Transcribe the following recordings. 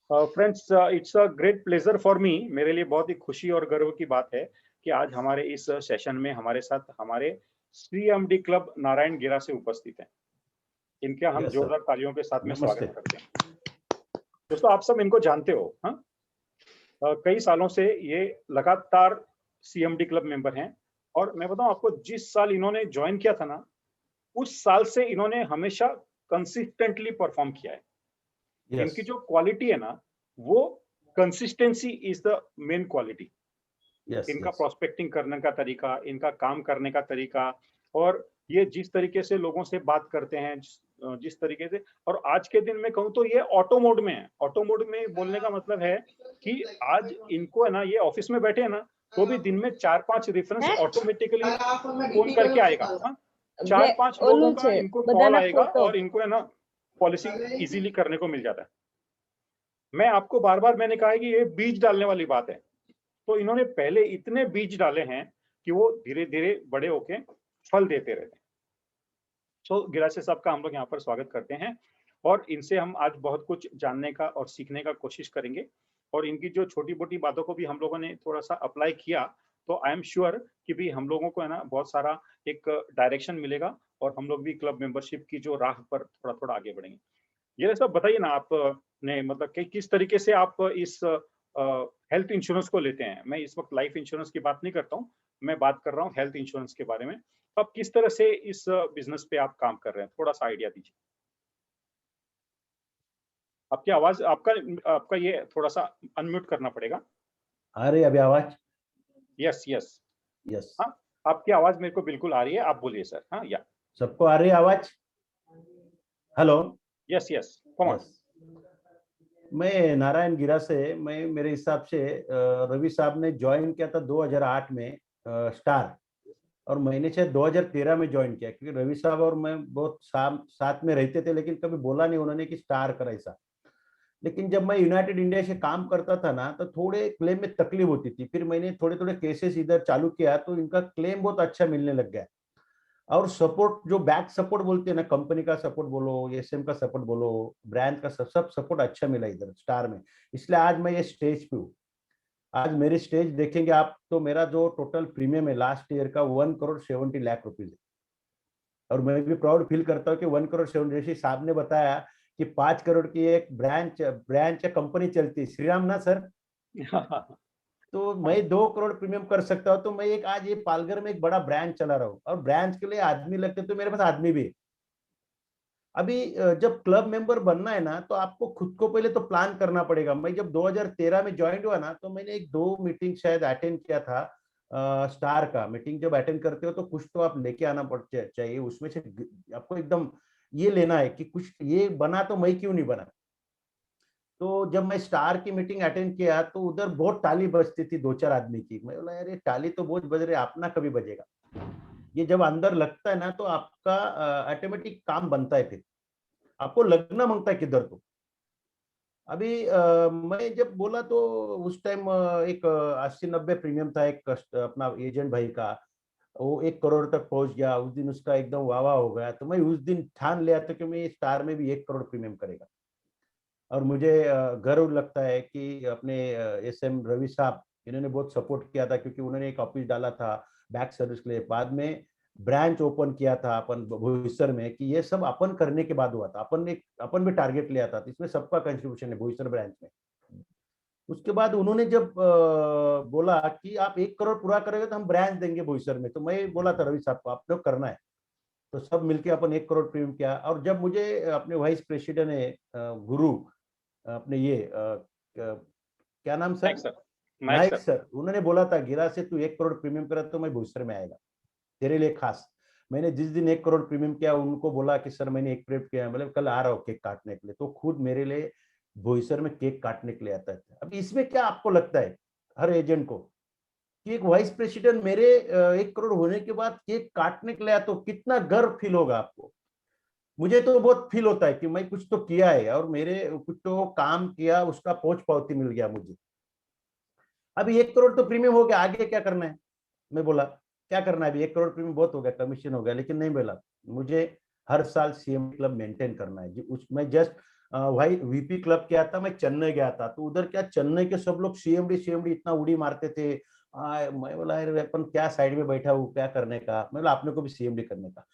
Friends, it's a great pleasure for me. मेरे लिए बहुत ही खुशी और गर्व की बात है कि आज हमारे इस सेशन में हमारे साथ हमारे सीएमडी क्लब नारायण गिरा से उपस्थित हैं। इनका हम यस सर, जोरदार तालियों के साथ में नमस्ते। स्वागत करते हैं। दोस्तों, आप सब इनको जानते हो, हाँ? कई सालों से ये लगातार सीएमडी क्लब मेंबर हैं और मैं बताऊं आपको, जिस साल इन्होंने ज्वाइन किया था ना, उस साल से इन्होंने हमेशा कंसिस्टेंटली परफॉर्म किया है। यस इनकी जो क्वालिटी है ना, वो consistency is the main quality. Yes इनका यस प्रोस्पेक्टिंग करने का तरीका, इनका काम करने का तरीका, और ये जिस तरीके से लोगों से बात करते हैं, जिस तरीके से, और आज के दिन में कहूँ तो ये ऑटो मोड में है। ऑटो मोड में बोलने का मतलब है कि आज इनको है ना, ये ऑफिस में बैठे हैं ना, तो भी दिन में 4-5 रेफरेंस ऑटोमेटिकली फोन करके आएगा, हाँ? 4-5 लोगों का इनको कॉल आएगा और इनको है ना पॉलिसी इजीली करने को मिल जाता है। मैं आपको बार-बार मैंने कहा है कि ये बीज डालने वाली बात है। तो इन्होंने पहले इतने बीज डाले हैं कि वो धीरे-धीरे बड़े होके फल देते रहते हैं। सो गिरासे साहब का हम लोग यहाँ पर स्वागत करते हैं और इनसे हम आज बहुत कुछ जानने का और सीखने का कोशिश करेंगे, और इनकी जो छोटी-मोटी बातों को भी हम लोगों ने थोड़ा-सा अप्लाई किया, तो आई एम श्योर कि भी हम लोगों को है ना बहुत सारा एक डायरेक्शन मिलेगा और हम लोग भी क्लब मेंबरशिप की जो राह पर थोड़ा-थोड़ा आगे बढ़ेंगे। ये सब बताइए ना, आप ने मतलब कि किस तरीके से आप इस हेल्थ इंश्योरेंस को लेते हैं? मैं इस वक़्त लाइफ इंश्योरेंस की बात नहीं करता हूँ, मैं बात कर रहा हूँ हेल्थ इंश्योरेंस के बारे में। तो आप किस तरह से इस बिज़नेस पे आप काम कर रहे हैं? थोड़ा-सा आइडिया दीजिए। आपकी आवाज़, आपका आपका ये थोड़ा-सा अनम्यूट करना पड़ेगा। आ रही है अभी आवाज? Yes, yes. यस, हाँ, आपकी आवाज़ मेरे को बिल्कुल आ रही है, आप बोलिए सर। हाँ, या सबको आ रही है आवाज? Hello. Yes, yes, come on. Yes, मैं नारायण गिरा से, मैं मेरे हिसाब से रवि साहब ने ज्वाइन किया था 2008 में स्टार, और मैंने शायद 2013 में ज्वाइन किया, क्योंकि रवि साहब और मैं बहुत साथ में रहते थे, लेकिन कभी बोला नहीं उन्होंने कि स्टार करा ऐसा। लेकिन जब मैं यूनाइटेड इंडिया से काम करता था ना, तो थोड़े क्लेम में तकलीफ होती थी। फिर मैंने थोड़े थोड़े केसेस इधर चालू किया, तो इनका क्लेम बहुत अच्छा मिलने लग गया। और सपोर्ट, जो बैक सपोर्ट बोलते हैं ना, कंपनी का सपोर्ट बोलो, एसएम का सपोर्ट बोलो, ब्रांड का सब सपोर्ट अच्छा मिला इधर स्टार में। इसलिए आज मैं ये स्टेज पे हूँ। आज मेरी स्टेज देखेंगे आप, तो मेरा जो टोटल प्रीमियम है लास्ट ईयर का 1,70,00,000 रुपीज है। और मैं भी प्राउड फील करता हूँ कि 1,70,00,000, जैसे साहब ने बताया कि 5 करोड़ की एक ब्रांच ब्रांच या कंपनी चलती है, श्रीराम ना सर? तो मैं 2 करोड़ प्रीमियम कर सकता हूँ, तो मैं एक आज ये पालघर में एक बड़ा ब्रांच चला रहा हूँ, और ब्रांच के लिए आदमी लगते, तो मेरे पास आदमी भी है। अभी जब क्लब मेंबर बनना है ना, तो आपको खुद को पहले तो प्लान करना पड़ेगा। मैं जब 2013 में ज्वाइन हुआ ना, तो मैंने एक दो मीटिंग शायद अटेंड किया था। स्टार का मीटिंग जब अटेंड करते हो, तो कुछ तो आप लेके आना चाहिए उसमें से। आपको एकदम ये लेना है कि कुछ ये बना, तो मैं क्यों नहीं बना। तो जब मैं स्टार की मीटिंग अटेंड किया, तो उधर बहुत ताली बजती थी, दो चार आदमी की। मैं बोला यार, ये ताली तो बहुत बज रही है, अपना कभी बजेगा? ये जब अंदर लगता है ना, तो आपका ऑटोमेटिक काम बनता है। फिर आपको लगना मांगता है किधर तो। अभी मैं जब बोला, तो उस टाइम एक 80-90 प्रीमियम था एक अपना एजेंट भाई का। वो 1 करोड़ तक पहुंच गया उस दिन, उसका एकदम वाह वाह हो गया। तो मैं उस दिन ठान लिया था कि मैं स्टार में भी 1 करोड़ प्रीमियम करेगा। और मुझे गर्व लगता है कि अपने एसएम रवि साहब, इन्होंने बहुत सपोर्ट किया था, क्योंकि उन्होंने एक ऑफिस डाला था बैक सर्विस के लिए। बाद में ब्रांच ओपन किया था अपन भुवनेश्वर में, कि ये सब अपन करने के बाद हुआ था। अपन भी टारगेट लिया था, तो इसमें सबका कंट्रीब्यूशन है भुवनेश्वर ब्रांच में। उसके बाद उन्होंने जब बोला कि आप 1 करोड़ पूरा करेंगे तो हम ब्रांच देंगे भुवनेश्वर में, तो मैं बोला था रवि साहब को, आप लोग करना है। तो सब मिलके अपन 1 करोड़ प्रीमियम किया। और जब मुझे अपने वाइस प्रेसिडेंट है गुरु, अपने ये क्या नाम Naik sir? Sir, Naik Naik sir. Sir, उन्होंने बोला था गिरा से तू 1 करोड़ प्रीमियम करा तो मैं भूसर में आएगा तेरे लिए खास। मैंने जिस दिन 1 करोड़ प्रीमियम किया, उनको बोला कि सर मैंने एक प्रेप किया, मतलब कल आ रहा हूँ केक काटने के लिए। तो खुद मेरे लिए भोईसर में केक काटने के लिए आता है। अब इसमें क्या आपको लगता है, हर एजेंट को, कि एक वाइस प्रेसिडेंट मेरे 1 करोड़ होने के बाद केक काटने के लिए आया, तो कितना गर्व फील होगा आपको? मुझे तो बहुत फील होता है कि मैं कुछ तो किया है, और मेरे कुछ तो काम किया, उसका पोच पावती मिल गया मुझे। अभी 1 करोड़ तो प्रीमियम हो गया, आगे क्या करना है? मैं बोला क्या करना है अभी, 1 करोड़ प्रीमियम बहुत हो गया, कमीशन हो गया। लेकिन नहीं बोला, मुझे हर साल सीएमडी क्लब मेंटेन करना है जी। उसमें जस्ट भाई वीपी क्लब क्या था, मैं चेन्नई गया था तो उधर क्या चेन्नई के सब लोग सीएमडी सीएमडी इतना उड़ी मारते थे। मैं बोला यार अपन क्या साइड में बैठा हूँ, क्या करने का, मैं बोला आपने को भी सीएमडी करने का।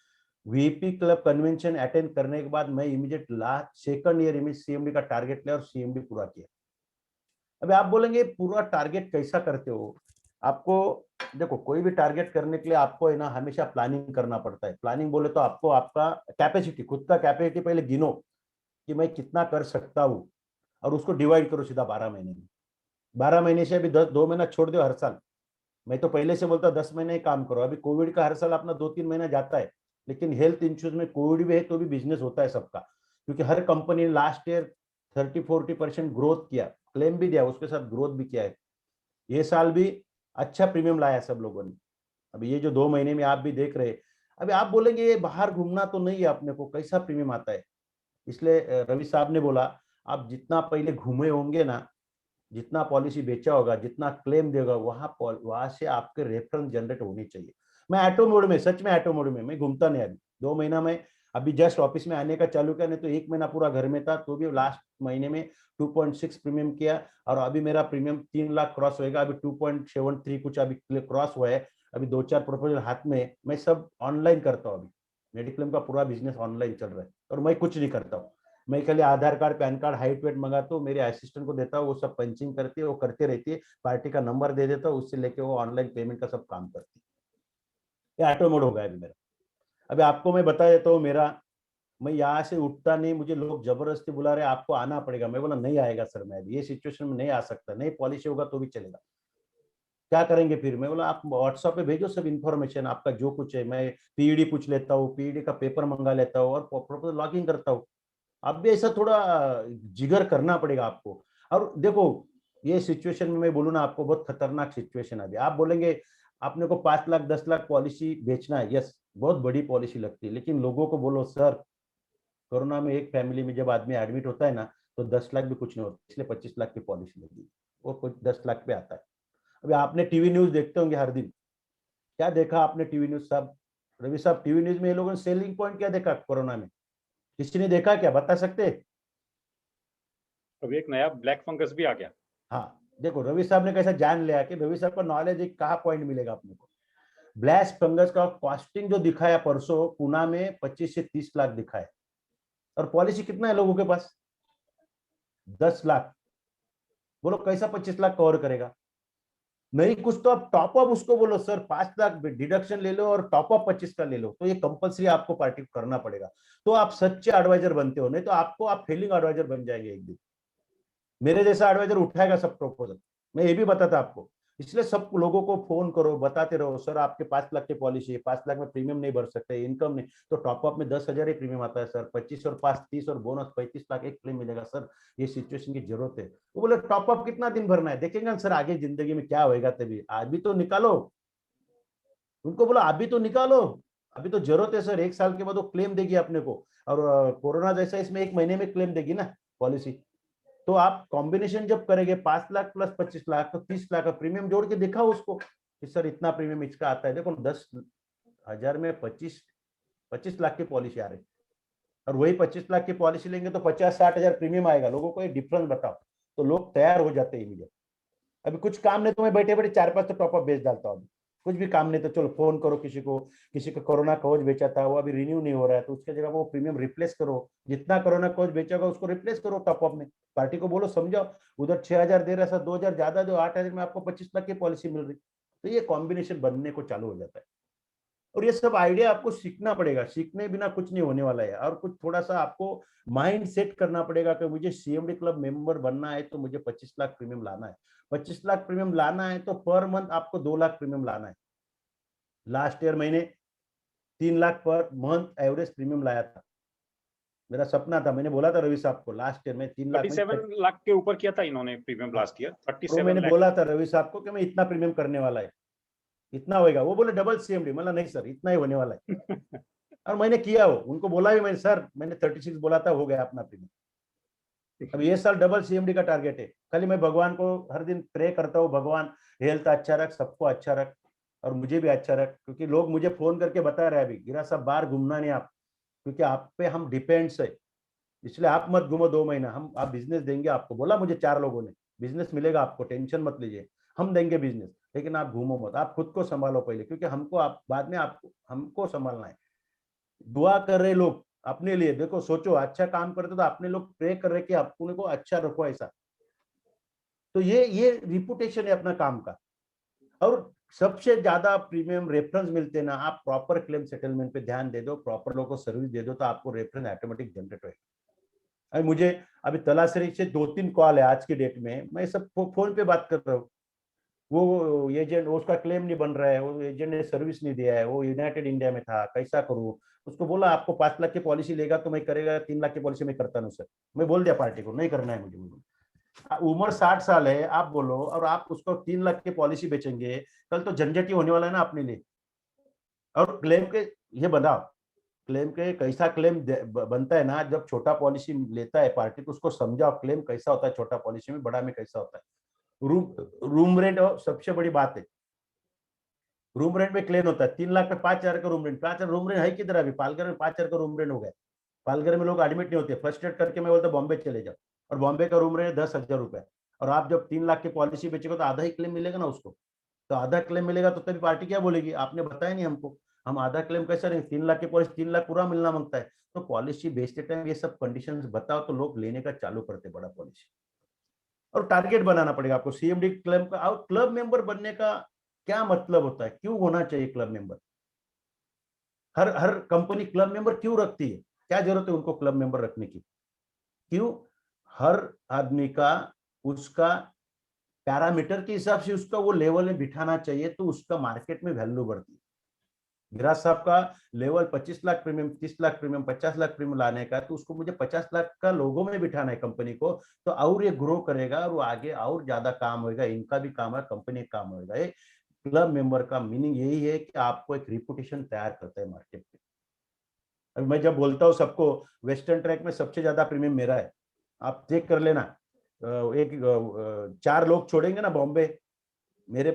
वीपी क्लब कन्वेंशन अटेंड करने के बाद मैं इमीडिएट लास्ट सेकंड ईयर में सीएमडी का टारगेट लिया और सीएमडी पूरा किया। अभी आप बोलेंगे पूरा टारगेट कैसा करते हो? आपको देखो कोई भी टारगेट करने के लिए आपको है ना हमेशा प्लानिंग करना पड़ता है। प्लानिंग बोले तो आपको आपका कैपेसिटी, खुद का कैपेसिटी पहले गिनो कि मैं कितना कर सकता हूँ और उसको डिवाइड करो सीधा 12 महीने में। 12 महीने से अभी 2 महीना छोड़ दो हर साल। मैं तो पहले से बोलता 10 महीने ही काम करो। अभी कोविड का हर साल अपना 2-3 महीना जाता है, लेकिन हेल्थ इंश्योरेंस में कोविड भी है तो भी बिजनेस होता है सबका, क्योंकि हर कंपनी ने लास्ट ईयर 30-40% ग्रोथ किया, क्लेम भी दिया, उसके साथ ग्रोथ भी किया है। ये साल भी अच्छा प्रीमियम लाया सब लोगों ने। अभी ये जो 2 महीने में आप भी देख रहे, अभी आप बोलेंगे ये बाहर घूमना तो नहीं है अपने को, कैसा प्रीमियम आता है? इसलिए रवि साहब ने बोला आप जितना पहले घूमे होंगे ना, जितना पॉलिसी बेचा होगा, जितना क्लेम देगा, वहां से आपके रेफरेंस जनरेट होनी चाहिए। मैं ऑटो मोड में, सच में ऑटो मोड में मैं घूमता नहीं। अभी 2 महीना में अभी जस्ट ऑफिस में आने का चालू किया, नहीं तो 1 महीना पूरा घर में था, तो भी लास्ट महीने में 2.6 प्रीमियम किया और अभी मेरा प्रीमियम 3 लाख क्रॉस होएगा। अभी 2.73 कुछ अभी क्रॉस हुआ है। अभी 2-4 प्रपोजल हाथ में, मैं सब ऑनलाइन करता हूँ। अभी मेडिक्लेम का पूरा बिजनेस ऑनलाइन चल रहा है और मैं कुछ नहीं करता हूँ। मैं खाली Aadhaar card, PAN card, height weight मंगाता हूँ, मेरे असिस्टेंट को देता हूँ, वो सब पंचिंग करती है, वो करते रहती है, पार्टी का नंबर दे देता हूँ, उससे लेके वो ऑनलाइन पेमेंट का सब काम करती है। ये ऑटो मोड हो गया अभी मेरा। अभी आपको मैं बता देता हूँ मेरा, मैं यहाँ से उठता नहीं, मुझे लोग जबरदस्ती बुला रहे आपको आना पड़ेगा, मैं बोला नहीं आएगा सर, मैं ये सिचुएशन में नहीं आ सकता, नहीं पॉलिसी होगा तो भी चलेगा। क्या करेंगे फिर? मैं बोला आप व्हाट्सएप पे भेजो सब इन्फॉर्मेशन, आपका जो कुछ है, मैं पीईडी पूछ लेता हूँ, पीईडी का पेपर मंगा लेता हूँ और प्रॉपर लॉगिंग करता हूँ। आप भी ऐसा थोड़ा जिगर करना पड़ेगा आपको। और देखो ये सिचुएशन में मैं बोलूँ ना आपको, बहुत खतरनाक सिचुएशन है अभी। आप बोलेंगे आपने को 5 लाख 10 लाख पॉलिसी बेचना है, यस बहुत बड़ी पॉलिसी लगती है, लेकिन लोगों को बोलो सर कोरोना में एक फैमिली में जब आदमी एडमिट होता है ना तो 10 लाख भी कुछ नहीं होता, इसलिए 25 लाख की पॉलिसी लगी, वो कुछ 10 लाख पे आता है। अभी आपने टीवी न्यूज देखते होंगे हर दिन, क्या देखा आपने टीवी न्यूज साहब? रवि साहब टीवी न्यूज में ये लोगों ने सेलिंग पॉइंट क्या देखा कोरोना में? किसी ने देखा क्या, बता सकते? अभी एक नया ब्लैक फंगस भी आ गया। हाँ देखो रवि साहब ने कैसा जान लिया कि रवि साहब का नॉलेज एक कहा पॉइंट मिलेगा अपने को। ब्लैक फंगस का कॉस्टिंग जो दिखाया परसों पुणे में 25 से 30 लाख दिखाया, और पॉलिसी कितना है लोगों के पास? 10 लाख। बोलो कैसा 25 लाख कवर करेगा? नहीं कुछ तो आप टॉप अप उसको बोलो सर 5 लाख डिडक्शन ले लो और टॉप अप 25 का ले लो, तो ये कंपलसरी आपको पार्टी करना पड़ेगा। तो आप सच्चे एडवाइजर बनते हो, नहीं तो आपको आप फेलिंग एडवाइजर बन जाएंगे एक दिन। मेरे जैसा एडवाइजर उठाएगा सब प्रपोजल, मैं ये भी बताता आपको। इसलिए सब लोगों को फोन करो, बताते रहो सर आपके 5 लाख की पॉलिसी है, 5 लाख में प्रीमियम नहीं भर सकते, इनकम नहीं, तो टॉपअप में 10,000 ही प्रीमियम आता है सर, 25 और 5 30 और बोनस 35 लाख एक क्लेम मिलेगा सर, ये सिचुएशन की जरूरत है। वो बोले टॉपअप कितना दिन भरना है, देखेंगे सर आगे जिंदगी में क्या होगा, तभी अभी तो निकालो। उनको बोला अभी तो निकालो, अभी तो जरूरत है सर, 1 साल के बाद वो क्लेम देगी अपने को। और कोरोना जैसा इसमें 1 महीने में क्लेम देगी ना पॉलिसी। तो आप कॉम्बिनेशन जब करेंगे 5 लाख प्लस 25 लाख तो 30 लाख का प्रीमियम जोड़ के दिखाओ उसको कि सर इतना प्रीमियम इसका आता है। देखो 10,000 में 25 लाख की पॉलिसी आ रही है, और वही 25 लाख की पॉलिसी लेंगे तो 50-60 हजार प्रीमियम आएगा। लोगों को एक डिफरेंस बताओ, तो लोग तैयार हो जाते हैं इमीडिएट। अभी कुछ काम नहीं तो मैं बैठे बैठे 4-5 तो टॉपअप बेच डालता हूँ। कुछ भी काम नहीं तो चलो फोन करो किसी को, किसी को कोरोना कवच बेचा था वो अभी रिन्यू नहीं हो रहा है तो उसके जगह वो प्रीमियम रिप्लेस करो, जितना कोरोना कवच बेचा होगा उसको रिप्लेस करो टॉपअप में। पार्टी को बोलो समझाओ, उधर 6,000 दे रहा है, 2,000 ज्यादा दो, 8,000 में आपको 25 लाख की पॉलिसी मिल रही। तो ये कॉम्बिनेशन बनने को चालू हो जाता है। और ये सब आइडिया आपको सीखना पड़ेगा, सीखने बिना कुछ नहीं होने वाला है। और कुछ थोड़ा सा आपको माइंड सेट करना पड़ेगा कि मुझे सीएमडी क्लब मेंबर बनना है तो मुझे 25 लाख प्रीमियम लाना है। 25 लाख प्रीमियम लाना है तो पर मंथ आपको 2 लाख प्रीमियम लाना है। लास्ट ईयर मैंने 3 lakh per month average premium लाया था, मेरा सपना था। मैंने बोला था रवि साहब को लास्ट ईयर में 3 लाख में 37 लाख के ऊपर किया था इन्होंने प्रीमियम हाँ, लास्ट ईयर, तो 37 मैंने लाख। बोला था रवि साहब को कि मैं इतना प्रीमियम करने वाला है, इतना होएगा। वो बोले डबल सीएमडी, मतलब नहीं सर इतना ही होने वाला है। और मैंने किया, वो उनको बोला भी मैंने, सर मैंने 36 बोला था, हो गया अपना प्रीमियम। अब ये साल डबल सीएमडी का टारगेट है। खाली मैं भगवान को हर दिन प्रे करता हूँ, भगवान हेल्थ अच्छा रख, सबको अच्छा रख और मुझे भी अच्छा रख, क्योंकि लोग मुझे फोन करके बता रहे हैं अभी गिरा साहब बाहर घूमना नहीं आप, क्योंकि आप पे हम डिपेंड्स है, इसलिए आप मत घूमो 2 महीना, हम आप बिजनेस देंगे आपको, बोला मुझे 4 लोगों ने बिजनेस मिलेगा आपको, टेंशन मत लीजिए, हम देंगे बिजनेस, लेकिन आप घूमो मत, आप खुद को संभालो पहले, क्योंकि हमको आप बाद में आपको हमको संभालना है। दुआ कर रहे लोग अपने लिए, देखो सोचो अच्छा काम करते तो अपने लोग प्रे कर रहे कि अपने को अच्छा रखो ऐसा, तो ये रिपुटेशन है अपना काम का। और सबसे ज्यादा प्रीमियम रेफरेंस मिलते हैं ना, आप प्रॉपर क्लेम सेटलमेंट पे ध्यान दे दो, प्रॉपर लोगों को सर्विस दे दो, तो आपको रेफरेंस ऑटोमेटिक जनरेट होगा। अभी मुझे अभी तलासरी से 2-3 कॉल है आज की डेट में, मैं सब फोन पे बात कर रहा हूँ, वो एजेंट उसका क्लेम नहीं बन रहा है, वो एजेंट ने सर्विस नहीं दिया है, वो यूनाइटेड इंडिया में था, कैसा करूँ? उसको बोला आपको 5 लाख की पॉलिसी लेगा तो मैं करेगा, 3 लाख की पॉलिसी मैं करता नहीं सर, मैं बोल दिया पार्टी को नहीं करना है मुझे। उम्र 60 साल है, आप बोलो, और आप उसको 3 लाख की पॉलिसी बेचेंगे, कल तो झंझट ही होने वाला है ना अपने लिए। और क्लेम के ये बनाओ, क्लेम के कैसा क्लेम बनता है ना, जब छोटा पॉलिसी लेता है पार्टी को उसको समझाओ क्लेम कैसा होता है, छोटा पॉलिसी में, बड़ा में कैसा होता है। रूम रेंट सबसे बड़ी बात है, रूम रेंट में क्लेम होता है 3 लाख पे 5 हजार का रूम रेंट, 5 हजार रूम रेंट है किधर? अभी पालघर में 5 हजार का रूम रेंट हो गया, पालघर में लोग एडमिट नहीं होते, फर्स्ट एड करके मैं बोलता बॉम्बे चले जाओ, और बॉम्बे का रूम रेंट 10 हजार रुपए, और आप जब 3 लाख की पॉलिसी बेचेगा तो आधा ही क्लेम मिलेगा ना उसको, तो आधा क्लेम मिलेगा तो तभी पार्टी क्या बोलेगी, आपने बताया नहीं हमको, हम आधा क्लेम कैसे रहेंगे? 3 लाख की पॉलिसी 3 लाख पूरा मिलना मांगता है, तो पॉलिसी बेचते टाइम ये सब कंडीशन बताओ तो लोग लेने का चालू करते बड़ा पॉलिसी। और टारगेट बनाना पड़ेगा आपको सीएमडी क्लब का, और क्लब मेंबर बनने का क्या मतलब होता है, क्यों होना चाहिए क्लब मेंबर? हर हर कंपनी क्लब मेंबर क्यों रखती है, क्या जरूरत है उनको क्लब मेंबर रखने की? क्यों? हर आदमी का उसका पैरामीटर के हिसाब से उसका वो लेवल में बिठाना चाहिए, तो उसका मार्केट में वैल्यू बढ़ती है। गिराज साहब का level 25 lakh premium, 30 lakh premium, 50 lakh premium लाने का, तो उसको मुझे 50 लाख का लोगों में बिठाना है कंपनी को, तो और ये ग्रो करेगा और वो आगे और ज्यादा काम होगा, इनका भी काम है, कंपनी का काम होगा। ये क्लब मेंबर का मीनिंग यही है कि आपको एक रिपुटेशन तैयार करता है मार्केट में। अभी मैं जब बोलता हूँ सबको, वेस्टर्न ट्रैक में सबसे ज्यादा प्रीमियम मेरा है, आप चेक कर लेना। एक 4 लोग छोड़ेंगे ना बॉम्बे मेरे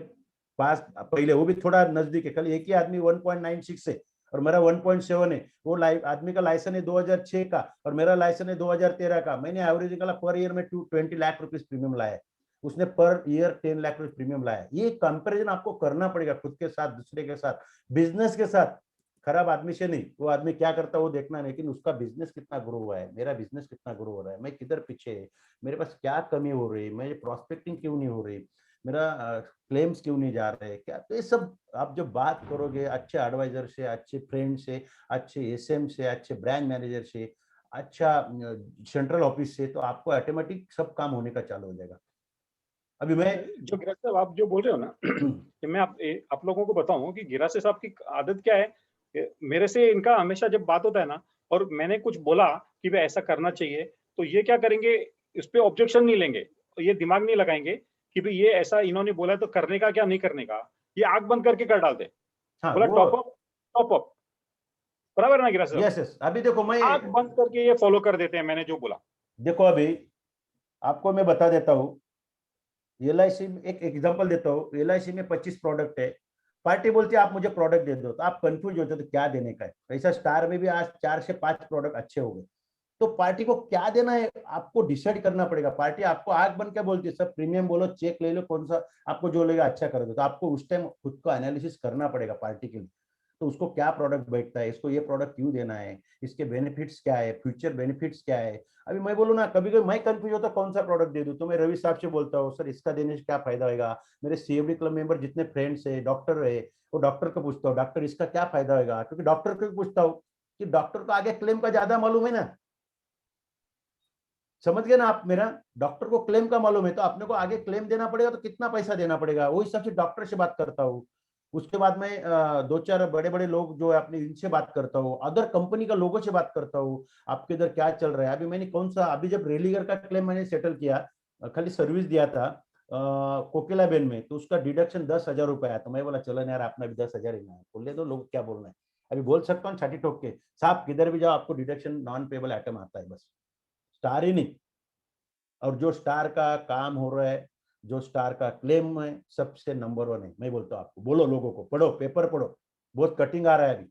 पास, पहले वो भी थोड़ा नजदीक है, कल एक ही आदमी 1.96 है और मेरा 1.7 है, वो आदमी का लाइसेंस है 2006 का और मेरा लाइसेंस है 2013 का, मैंने एवरेज निकाला पर ईयर में 20 लाख रुपीज प्रीमियम लाया, उसने per year 10 lakh rupees premium लाया। ये कंपैरिजन आपको करना पड़ेगा खुद के साथ, दूसरे के साथ, बिजनेस के साथ, खराब आदमी से नहीं, वो आदमी क्या करता है वो देखना, लेकिन उसका बिजनेस कितना ग्रो हुआ है, मेरा बिजनेस कितना ग्रो हो रहा है, मैं किधर पीछे है, मेरे पास क्या कमी हो रही है, मैं प्रॉस्पेक्टिंग क्यों नहीं हो रही, मेरा क्लेम्स क्यों नहीं जा रहे, क्या? तो ये सब आप जब बात करोगे अच्छे एडवाइजर से, अच्छे फ्रेंड से, अच्छे एसएम से, अच्छे ब्रांच मैनेजर से, अच्छा सेंट्रल ऑफिस से, तो आपको ऑटोमेटिक सब काम होने का चालू हो जाएगा। अभी मैं जो गिराज साहब आप जो बोल रहे हो ना कि मैं आप लोगों को बताऊं कि गिराज साहब की आदत क्या है, मेरे से इनका हमेशा जब बात होता है ना और मैंने कुछ बोला कि भाई ऐसा करना चाहिए, तो ये क्या करेंगे, इस पे ऑब्जेक्शन नहीं लेंगे, तो ये दिमाग नहीं लगाएंगे कि भाई ये ऐसा इन्होंने बोला है तो करने का क्या नहीं करने का, ये आंख बंद करके कर डालते, हाँ बोला वो टॉप अप टॉप अप, बराबर है ना गिराज साहब? यस यस, अभी देखो मैं आंख बंद करके ये फॉलो कर देते हैं मैंने जो बोला। देखो अभी आपको मैं बता देता हूँ, एलआईसी में एक एग्जांपल देता हूँ, एलआईसी में 25 प्रोडक्ट है, पार्टी बोलती है आप मुझे प्रोडक्ट दे दो, तो आप कंफ्यूज होते हो तो क्या देने का है, ऐसा स्टार में भी आज 4 से 5 प्रोडक्ट अच्छे हो गए, तो पार्टी को क्या देना है आपको डिसाइड करना पड़ेगा। पार्टी आपको आग बन के बोलती है सब प्रीमियम बोलो, चेक ले लो, कौन सा आपको जो लेगा अच्छा कर दो, तो आपको उस टाइम खुद को एनालिसिस करना पड़ेगा पार्टी के लिए, तो उसको क्या प्रोडक्ट बैठता है, इसको ये प्रोडक्ट क्यों देना है, इसके बेनिफिट्स क्या है, फ्यूचर बेनिफिट्स क्या है। अभी मैं बोलूँ ना, कभी कभी मैं कंफ्यूज होता कौन सा प्रोडक्ट दे दूं, तो मैं रवि साहब से बोलता हूँ सर इसका देने से क्या फायदा होगा, मेरे सीएमडी क्लब मेंबर जितने फ्रेंड्स है, डॉक्टर है, वो डॉक्टर को पूछता हूँ डॉक्टर इसका क्या फायदा होगा, क्योंकि डॉक्टर को पूछता हूँ कि डॉक्टर को आगे क्लेम का ज्यादा मालूम है ना, समझ गए ना आप मेरा, डॉक्टर को क्लेम का मालूम है तो अपने को आगे क्लेम देना पड़ेगा, तो कितना पैसा देना पड़ेगा, वो हिसाब से डॉक्टर से बात करता हूँ। उसके बाद में 2-4 बड़े बड़े लोग जो है अपने इनसे बात करता हूँ, अदर कंपनी का लोगों से बात करता हूँ, आपके इधर क्या चल रहा है। अभी मैंने कौन सा, अभी जब रेलीगर का क्लेम मैंने सेटल किया, खाली सर्विस दिया था कोकिला बेन में, तो उसका डिडक्शन 10 हजार रुपए आया, तो मैं बोला चलो यार अपना भी 10 हजार ही ना है, बोले दो लोग क्या बोलना है, अभी बोल सकता हूँ छाती ठोक के, साहब किधर भी जाओ आपको डिडक्शन नॉन पेबल आइटम आता है, बस स्टार ही नहीं। और जो स्टार का काम हो रहा है, जो स्टार का क्लेम है, सबसे नंबर 1 है, मैं बोलता हूँ आपको, बोलो लोगों को, पढ़ो पेपर पढ़ो, बहुत कटिंग आ रहा है अभी।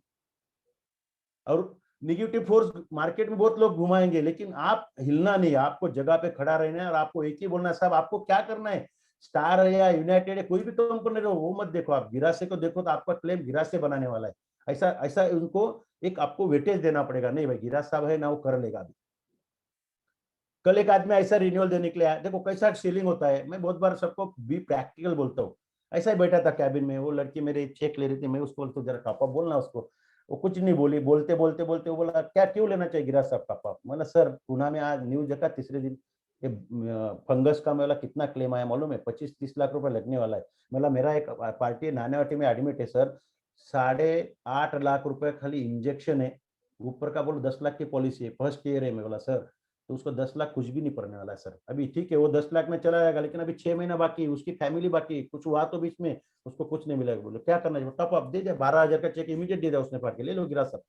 और निगेटिव फोर्स मार्केट में बहुत लोग घुमाएंगे, लेकिन आप हिलना नहीं, आपको जगह पे खड़ा रहना है और आपको एक ही बोलना है, साहब आपको क्या करना है, स्टार है या यूनाइटेड है, कोई भी कंपनी रहो, वो मत देखो, आप गिरासे को देखो, तो आपका क्लेम गिरासे बनाने वाला है। ऐसा ऐसा उनको एक आपको वेटेज देना पड़ेगा, नहीं भाई गिरास साहब है ना, वो कर लेगा अभी। कल एक आदमी ऐसा रिन्यूअल देने के लिए आया, देखो कैसा सेलिंग होता है, मैं बहुत बार सबको बी प्रैक्टिकल बोलता हूँ। ऐसा ही बैठा था कैबिन में, वो लड़की मेरे चेक ले रही थी, मैं उसको बोलता हूँ जरा कापा बोलना उसको, वो कुछ नहीं बोली, बोलते बोलते बोलते वो बोला क्या क्यों लेना चाहिए गिरा साहब कापा, मैंने सर पुणे में आज न्यूज देखा तीसरे दिन ये फंगस का मेरा कितना क्लेम आया मालूम है, 25-30 लाख रुपए लगने वाला है। मतलब मेरा एक पार्टी नानावटी में एडमिट है सर, 8.5 लाख रुपए खाली इंजेक्शन है, ऊपर का बोलो 10 लाख की पॉलिसी है, फर्स्ट ईयर है। मैं बोला सर तो उसको 10 लाख कुछ भी नहीं पड़ने वाला है सर, अभी ठीक है वो 10 लाख में चला जाएगा, लेकिन अभी 6 महीना बाकी है, उसकी फैमिली बाकी, कुछ हुआ तो बीच में उसको कुछ नहीं मिलेगा। बोले क्या करना चाहिए, टॉप अप दे दे, 12,000 का चेक इमीडिएट दे दिया उसने, फाड़ के ले लो गिरा सब।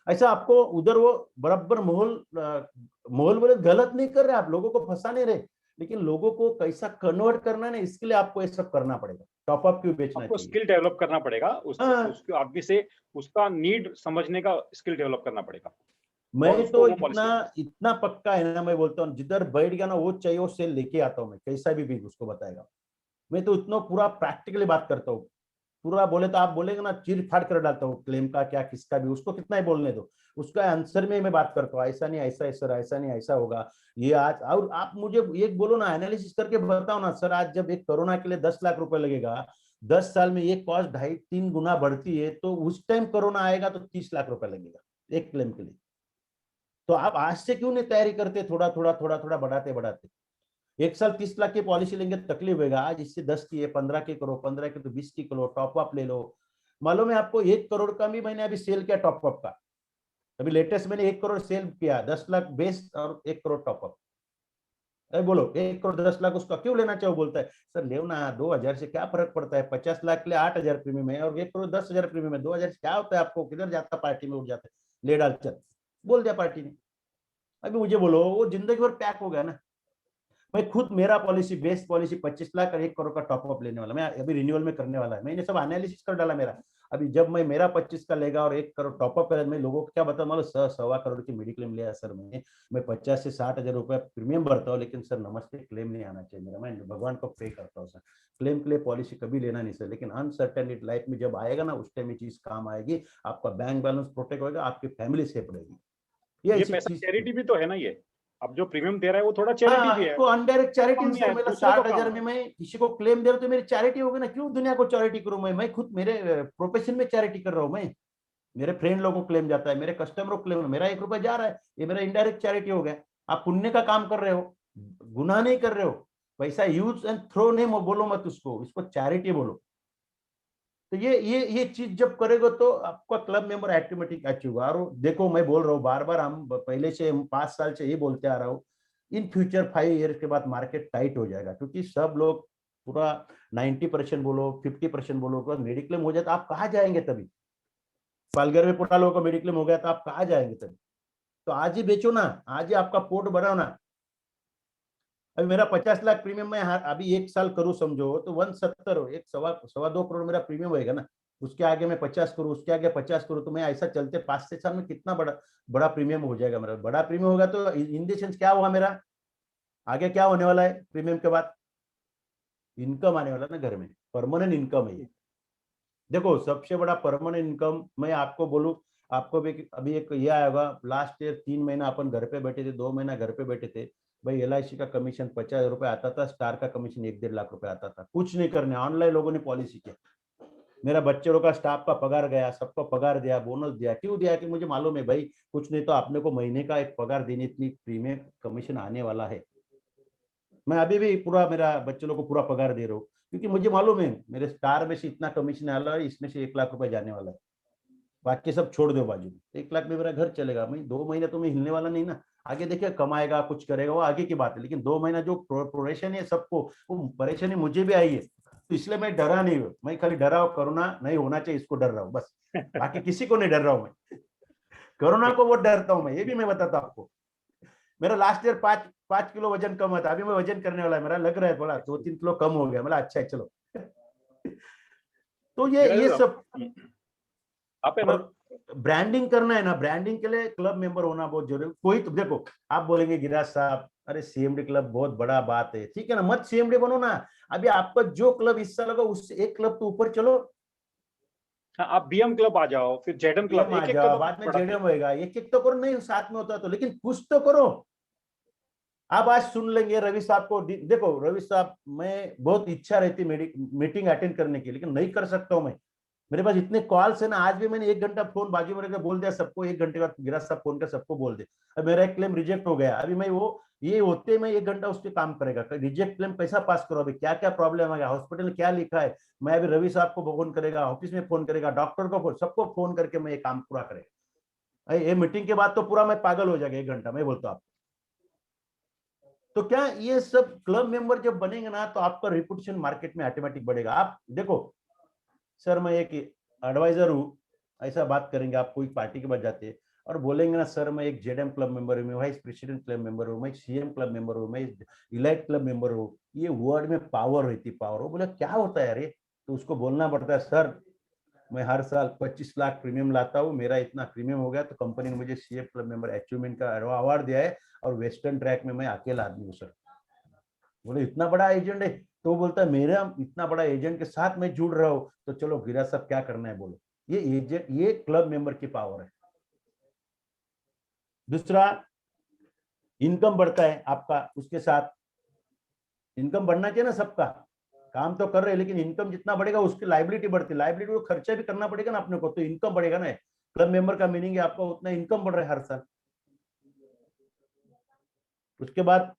ऐसा आपको उधर वो बराबर माहौल बोले गलत नहीं कर रहे, आप लोगों को फंसा नहीं रहे, लेकिन लोगों को कैसा कन्वर्ट करना है इसके लिए आपको ये सब करना पड़ेगा, टॉप अप क्यों बेचना आपको चाहिए। स्किल डेवलप करना पड़ेगा, हाँ उसके आदमी से उसका नीड समझने का स्किल डेवलप करना पड़ेगा और मैं उसको तो वो इतना पॉलिसी। इतना पक्का है ना, मैं बोलता हूँ जिधर बैठ गया ना वो चाहिए वो सेल लेके आता हूँ मैं, कैसा भी उसको बताएगा। मैं तो इतना पूरा प्रैक्टिकली बात करता हूँ, पूरा बोले तो आप बोलेंगे ना चीर फाड़ कर डालता हूँ, क्लेम का क्या किसका भी, उसको कितना ही बोलने दो, उसका आंसर में मैं बात करता हूँ, ऐसा नहीं ऐसा है सर, ऐसा नहीं ऐसा होगा ये आज। और आप मुझे एक बोलो ना, एनालिसिस करके बताओ ना सर, आज जब एक कोरोना के लिए 10 लाख रुपए लगेगा, 10 साल में ये कॉस्ट 2.5-3 गुना बढ़ती है, तो उस टाइम कोरोना आएगा तो 30 लाख रुपए लगेगा एक क्लेम के लिए। तो आप आज से क्यों नहीं तैयारी करते, थोड़ा थोड़ा थोड़ा थोड़ा बढ़ाते बढ़ाते, एक साल 30 लाख की पॉलिसी लेंगे तकलीफ होगा, आज इससे 10 की है, 15 की करो, 15 की तो 20 की करो, टॉप अप ले लो। मालूम है आपको 1 करोड़ का भी मैंने अभी सेल किया टॉप अप का, अभी लेटेस्ट मैंने 1 करोड़ सेल किया, 10 लाख बेस और 1 करोड़ टॉप अप। अरे बोलो 1 करोड़ 10 लाख उसका क्यों लेना चाहिए, बोलता है सर ले ना, 2,000 से क्या फर्क पड़ता है, 50 लाख के लिए 8,000 प्रीमियम है और 1 करोड़ 10,000 प्रीमियम है, 2,000 से क्या होता है, आपको किधर जाता पार्टी में उठ जाता है, ले डाल चल, बोल दिया पार्टी ने। अभी मुझे बोलो वो जिंदगी भर पैक हो गया ना। मैं खुद मेरा पॉलिसी बेस्ट पॉलिसी 25 लाख और 1 करोड़ का टॉप अप लेने वाला, मैं अभी रिन्यूअल में करने वाला है, मैंने सब एनालिसिस कर डाला मेरा। अभी जब मैं मेरा 25 का लेगा और 1 करोड़ टॉप अप करेगा, मैं लोगों को क्या बताऊं, मतलब सर 1.25 करोड़ की मेडिक्लेम लिया सर, मैं 50 से 60 हजार रुपए प्रीमियम भरता हूँ, लेकिन सर नमस्ते क्लेम नहीं आना चाहिए मेरा, मैं भगवान को प्रे करता हूँ सर, क्लेम के लिए पॉलिसी कभी लेना नहीं सर, लेकिन अनसर्टेनिटी लाइफ में जब आएगा ना उस टाइम ये चीज काम आएगी, आपका बैंक बैलेंस प्रोटेक्ट होगा, आपकी फैमिली सेफ रहेगी, ये ये ऐसी पैसा चीज। चैरिटी भी तो है ना, ये अब जो प्रीमियम दे रहा है वो थोड़ा चैरिटी हाँ भी है, इसको अनडायरेक्ट चैरिटी काम नहीं सर, है, मेरा दूसरे को काम 60 हजार है। में मैं किसी को क्लेम दे रहा हूँ तो मेरी चैरिटी होगी ना, क्यों दुनिया को चैरिटी करूं मैं खुद मेरे प्रोफेशन में चैरिटी कर रहा हूँ मैं, मेरे फ्रेंड लोगों को क्लेम जाता है, मेरे कस्टमरों को क्लेम, मेरा 1 रुपया जा रहा है, ये मेरा इनडायरेक्ट चैरिटी हो गया। आप पुण्य का काम कर रहे हो, गुनाह नहीं कर रहे हो, पैसा यूज एंड थ्रो नहीं बोलो मत उसको, इसको चैरिटी बोलो। तो ये चीज जब करेगा तो आपका क्लब मेंबर ऑटोमेटिक अचीव होगा। और देखो मैं बोल रहा हूँ बार बार, हम पहले से 5 साल से ये बोलते आ रहा हूँ, इन फ्यूचर 5 ईयर के बाद मार्केट टाइट हो जाएगा, क्योंकि सब लोग पूरा 90% बोलो 50% बोलो मेडिक्लेम हो जाए तो आप कहाँ जाएंगे तभी, पालघर में पूरा लोगों का मेडिक्लेम हो गया तो आप कहाँ जाएंगे तभी। तो आज ही बेचो ना, आज ही आपका पोर्ट बढ़ाओ ना। अभी मेरा 50 लाख प्रीमियम में अभी 1 साल करूँ समझो तो 170 एक सवा 2 करोड़ मेरा प्रीमियम होएगा ना, उसके आगे मैं 50 करूँ, उसके आगे 50 करूँ, तो मैं ऐसा चलते 5 से 7 में कितना बड़ा बड़ा प्रीमियम हो जाएगा मेरा, बड़ा प्रीमियम होगा तो इन द सेंस क्या हुआ मेरा, आगे क्या होने वाला है प्रीमियम के बाद, इनकम आने वाला ना घर में, परमानेंट इनकम है ये। देखो सबसे बड़ा परमानेंट इनकम मैं आपको बोलूं, आपको भी अभी एक ये आया होगा, लास्ट ईयर 3 महीना अपन घर पे बैठे थे, 2 महीना घर पे बैठे थे भाई, LIC का कमीशन 50,000 रुपए आता था, स्टार का कमीशन 1-1.5 लाख रुपए आता था, कुछ नहीं करने, ऑनलाइन लोगों ने पॉलिसी किया, मेरा बच्चे लोग का स्टाफ का पगार गया, सबको पगार दिया, बोनस दिया, क्यों दिया कि मुझे मालूम है भाई कुछ नहीं तो आपने को महीने का एक पगार देने इतनी प्रीमियम कमीशन आने वाला है। मैं अभी भी पूरा मेरा बच्चे लोग को पूरा पगार दे रहा हूँ, क्योंकि मुझे मालूम है मेरे स्टार में से इतना कमीशन आ रहा है, इसमें से 1 लाख रुपए जाने वाला है, बाकी सब छोड़ दो बाजू में, 1 लाख में मेरा घर चलेगा, मैं 2 महीने तो मैं हिलने वाला नहीं ना, आगे देखिए कमाएगा कुछ करेगा वो आगे की बात है, लेकिन 2 महीना जो परेशानी है सबको, वो परेशानी मुझे भी आई है, तो इसलिए मैं डरा नहीं हूँ, मैं खाली डरा हूँ कोरोना नहीं होना चाहिए इसको डर रहा हूँ बस, बाकी किसी को नहीं डर रहा हूँ मैं, कोरोना को वो डरता हूँ मैं, ये भी मैं बताता हूँ आपको। मेरा लास्ट ईयर 5 किलो वजन कम था, अभी मैं वजन करने वाला है, मेरा लग रहा है थोड़ा 2-3 किलो कम हो गया, मतलब अच्छा है चलो। तो ये धीरज सब आप है ना, ब्रांडिंग करना है ना, ब्रांडिंग के लिए क्लब मेंबर होना बहुत जरूरी। कोई तो देखो, आप बोलेंगे गिराज साहब अरे सीएमडी क्लब बहुत बड़ा बात है, ठीक है ना, मत सीएमडी बनो ना। अभी आपका जो क्लब हिस्सा लगा उससे एक क्लब तो ऊपर चलो, हाँ, आप बीएम क्लब आ जाओ, फिर जेडएम क्लब, बीएम आ एक एक जाओ, कदम बाद में बढ़ाते जेडीएम हैं। होएगा, एक एक तो करो, नहीं साथ में होता तो, लेकिन कुछ तो करो। आप आज सुन लेंगे रवि साहब को, देखो रवि साहब, मैं बहुत इच्छा रहती मीटिंग अटेंड करने की, लेकिन नहीं कर सकता हूं मैं। मेरे पास इतने कॉल्स है ना, आज भी मैंने 1 घंटा फोन बाजू में रखकर बोल दिया सबको, 1 घंटे बाद गिराज साहब फोन कर सबको बोल दे। अब मेरा एक क्लेम रिजेक्ट हो गया, अभी मैं वो ये होते मैं 1 घंटा उस पर काम करेगा, रिजेक्ट क्लेम कैसा पास करो, अभी क्या क्या प्रॉब्लम आ गया, हॉस्पिटल में क्या लिखा है, मैं अभी रवि साहब को फोन करेगा, ऑफिस में फोन करेगा, डॉक्टर को फोन, सबको फोन करके मैं ये काम पूरा करेगा। ये मीटिंग के बाद तो पूरा मैं पागल हो जाएगा 1 घंटा, मैं बोलता हूँ आपको। तो क्या ये सब क्लब मेंबर जब बनेंगे ना, तो आपका रिपुटेशन मार्केट में ऑटोमेटिक बढ़ेगा। आप देखो सर, मैं एक एडवाइजर हूँ, ऐसा बात करेंगे आप कोई पार्टी के बाद जाते और बोलेंगे ना सर मैं एक जेडएम क्लब मेंबर हूँ, मैं वाइस प्रेसिडेंट क्लब मेंबर हूँ, मैं सीएम क्लब मेंबर हूँ, मैं इलाइट क्लब मेंबर हूँ, ये वर्ड में पावर रहती, पावर। वो बोले क्या होता है यार ये, तो उसको बोलना पड़ता है सर मैं हर साल 25 लाख प्रीमियम लाता हूँ, मेरा इतना प्रीमियम हो गया तो कंपनी ने मुझे सीएम क्लब मेंबर अचीवमेंट का अवार्ड दिया है, और वेस्टर्न ट्रैक में मैं अकेला आदमी हूँ सर। बोले इतना बड़ा एजेंट है, तो बोलता है मेरा इतना बड़ा एजेंट के साथ मैं जुड़ रहा हूँ, तो चलो गिरा सब क्या करना है बोलो। ये एजेंट, ये क्लब मेंबर की पावर है। दूसरा, इनकम बढ़ता है आपका, उसके साथ इनकम बढ़ना चाहिए ना सबका, काम तो कर रहे हैं लेकिन इनकम जितना बढ़ेगा उसकी लाइबिलिटी बढ़ती है, लाइबिलिटी को खर्चा भी करना पड़ेगा ना अपने को, तो इनकम बढ़ेगा ना। क्लब मेंबर का मीनिंग है आपका उतना इनकम बढ़ रहा है हर साल। उसके बाद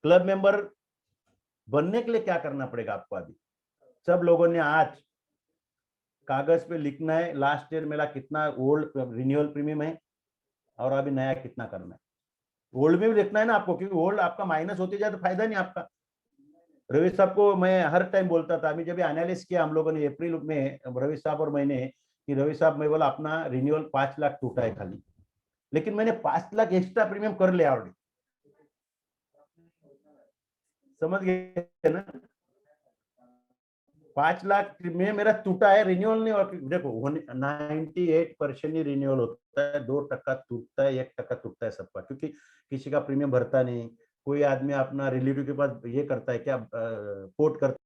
क्लब मेंबर बनने के लिए क्या करना पड़ेगा आपको, अभी सब लोगों ने आज कागज पे लिखना है लास्ट ईयर मेरा कितना ओल्ड रिन्यूअल प्रीमियम है और अभी नया कितना करना है। ओल्ड में भी लिखना है ना आपको, क्योंकि ओल्ड आपका माइनस होते जाए तो फायदा नहीं आपका। रवि साहब को मैं हर टाइम बोलता था, अभी जब एनालिसिस किया हम लोगों ने अप्रैल में, रवि साहब और मैंने, कि रवि साहब मैं बोला अपना रिन्यूअल 5 लाख टूटा है खाली, लेकिन मैंने 5 लाख एक्स्ट्रा प्रीमियम कर लिया ऑलरेडी, समझ गए ना। 5 लाख में मेरा टूटा है, रिन्यूअल नहीं। और देखो 98% ही रिन्यूअल होता है, 2% टूटता है, 1% टूटता है सबका, क्योंकि किसी का प्रीमियम भरता नहीं, कोई आदमी अपना रिलेटिव के पास ये करता है क्या, कोट करता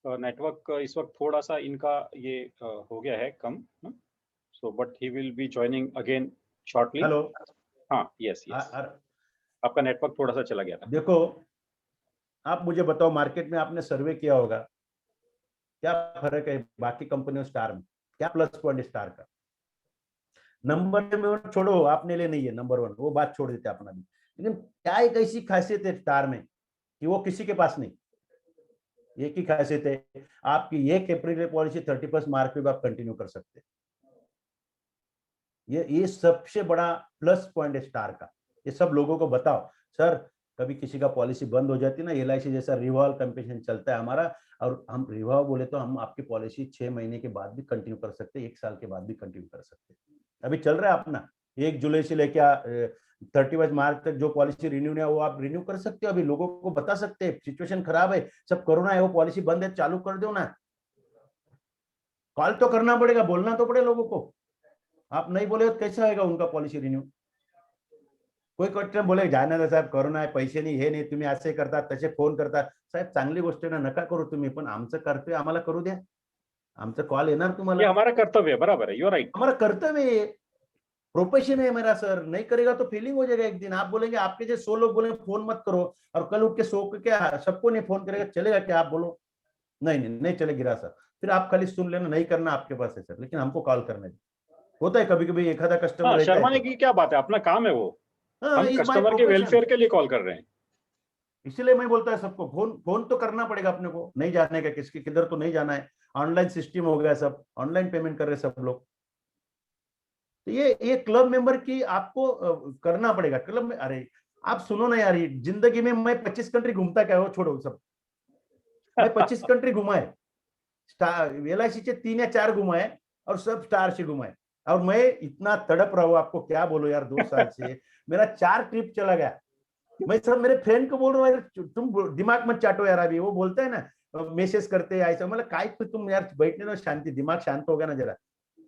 नेटवर्क इस वक्त थोड़ा सा इनका ये हो गया है कम, so but he will be joining again shortly. Hello. हाँ, यस यस, आपका नेटवर्क थोड़ा सा चला गया था। देखो आप मुझे बताओ, मार्केट में आपने सर्वे किया होगा, क्या फर्क है बाकी कंपनियों स्टार में, क्या प्लस पॉइंट स्टार का। नंबर में छोड़ो, आपने लिए नहीं है नंबर 1, वो बात छोड़ देते अपना भी, लेकिन क्या एक ऐसी खासियत है स्टार में कि वो किसी के पास नहीं। एक ही खासियत है, आपकी 1 अप्रैल पॉलिसी 31 मार्च में आप कंटिन्यू कर सकते हैं। ये सबसे बड़ा प्लस पॉइंट है स्टार का। ये सब लोगों को बताओ सर, कभी किसी का पॉलिसी बंद हो जाती है ना, एलआईसी जैसा रिवॉल्व कैंपेन चलता है हमारा, और हम रिवॉल्व बोले तो हम आपकी पॉलिसी 6 महीने के बाद भी कंटिन्यू कर सकते हैं, 1 साल के बाद भी कंटिन्यू कर सकते हैं। अभी चल रहा है अपना 1 जुलाई से लेकर 31 मार्च तक जो पॉलिसी रिन्यू नहीं है वो आप रिन्यू कर सकते हो। अभी लोगों को बता सकते हैं सिचुएशन खराब है, सब कोरोना है, वो पॉलिसी बंद है, चालू कर दो ना। कॉल तो करना पड़ेगा, बोलना तो पड़े लोगों को। आप नहीं बोले तो कैसे आएगा उनका पॉलिसी रिन्यू। कोई क्वेश्चन बोले जाना ना साहेब कोरोना आहे, पैसे नाही, हे नाही, तुम्ही असे करता तसे फोन करता, साहेब चांगली गोष्ट ना, नका करू तुम्ही, पण आमचं कर्तव्य आम्हाला करू द्या, आमचं कॉल येणार ये तुम्हाला, हमारा कर्तव्य है, बराबर है, यू राइट। हमारा कर्तव्य है, प्रोफेशन है मेरा सर। नहीं करेगा तो फीलिंग हो जाएगा एक दिन, आप बोलेंगे आपके जो 100 लोग बोले फोन मत करो, और कल उठ के 100 के क्या सबको नहीं फोन करेगा, चलेगा क्या आप बोलो। नहीं नहीं नहीं चलेगा सर, फिर आप खाली सुन लेना, नहीं करना आपके पास है सर, लेकिन हमको कॉल करने दे। होता है कभी कभी एखादा कस्टमर हाँ, रहता है शर्माने तो, की क्या बात है, अपना काम है वो। हाँ हम इज माई कस्टमर के प्रोफेशन। वेलफेयर के लिए कॉल कर रहे हैं। इसीलिए मैं बोलता है सबको फोन फोन तो करना पड़ेगा अपने को, नहीं जाने का किसके किधर तो नहीं जाना है, ऑनलाइन सिस्टम हो गया, सब ऑनलाइन पेमेंट कर रहे सब लोग। तो ये क्लब मेंबर की आपको करना पड़ेगा क्लब में। अरे आप सुनो ना यार, जिंदगी में मैं 25 कंट्री घूमता क्या हो, छोड़ो सब, मैं 25 कंट्री घुमा है, स्टार एलआईसी से 3 या 4 घुमाए, और सब स्टार से घुमाए, और मैं इतना तड़प रहा हूं आपको क्या बोलो यार, 2 साल से मेरा 4 ट्रिप चला गया, मैं सब मेरे फ्रेंड को बोल रहा हूँ यार तुम दिमाग मत चाटो यार, अभी वो बोलता है ना मैसेज करते हैं ऐसा, मतलब काय पे तुम यार बैठने दो, शांति, दिमाग शांत हो गया ना जरा।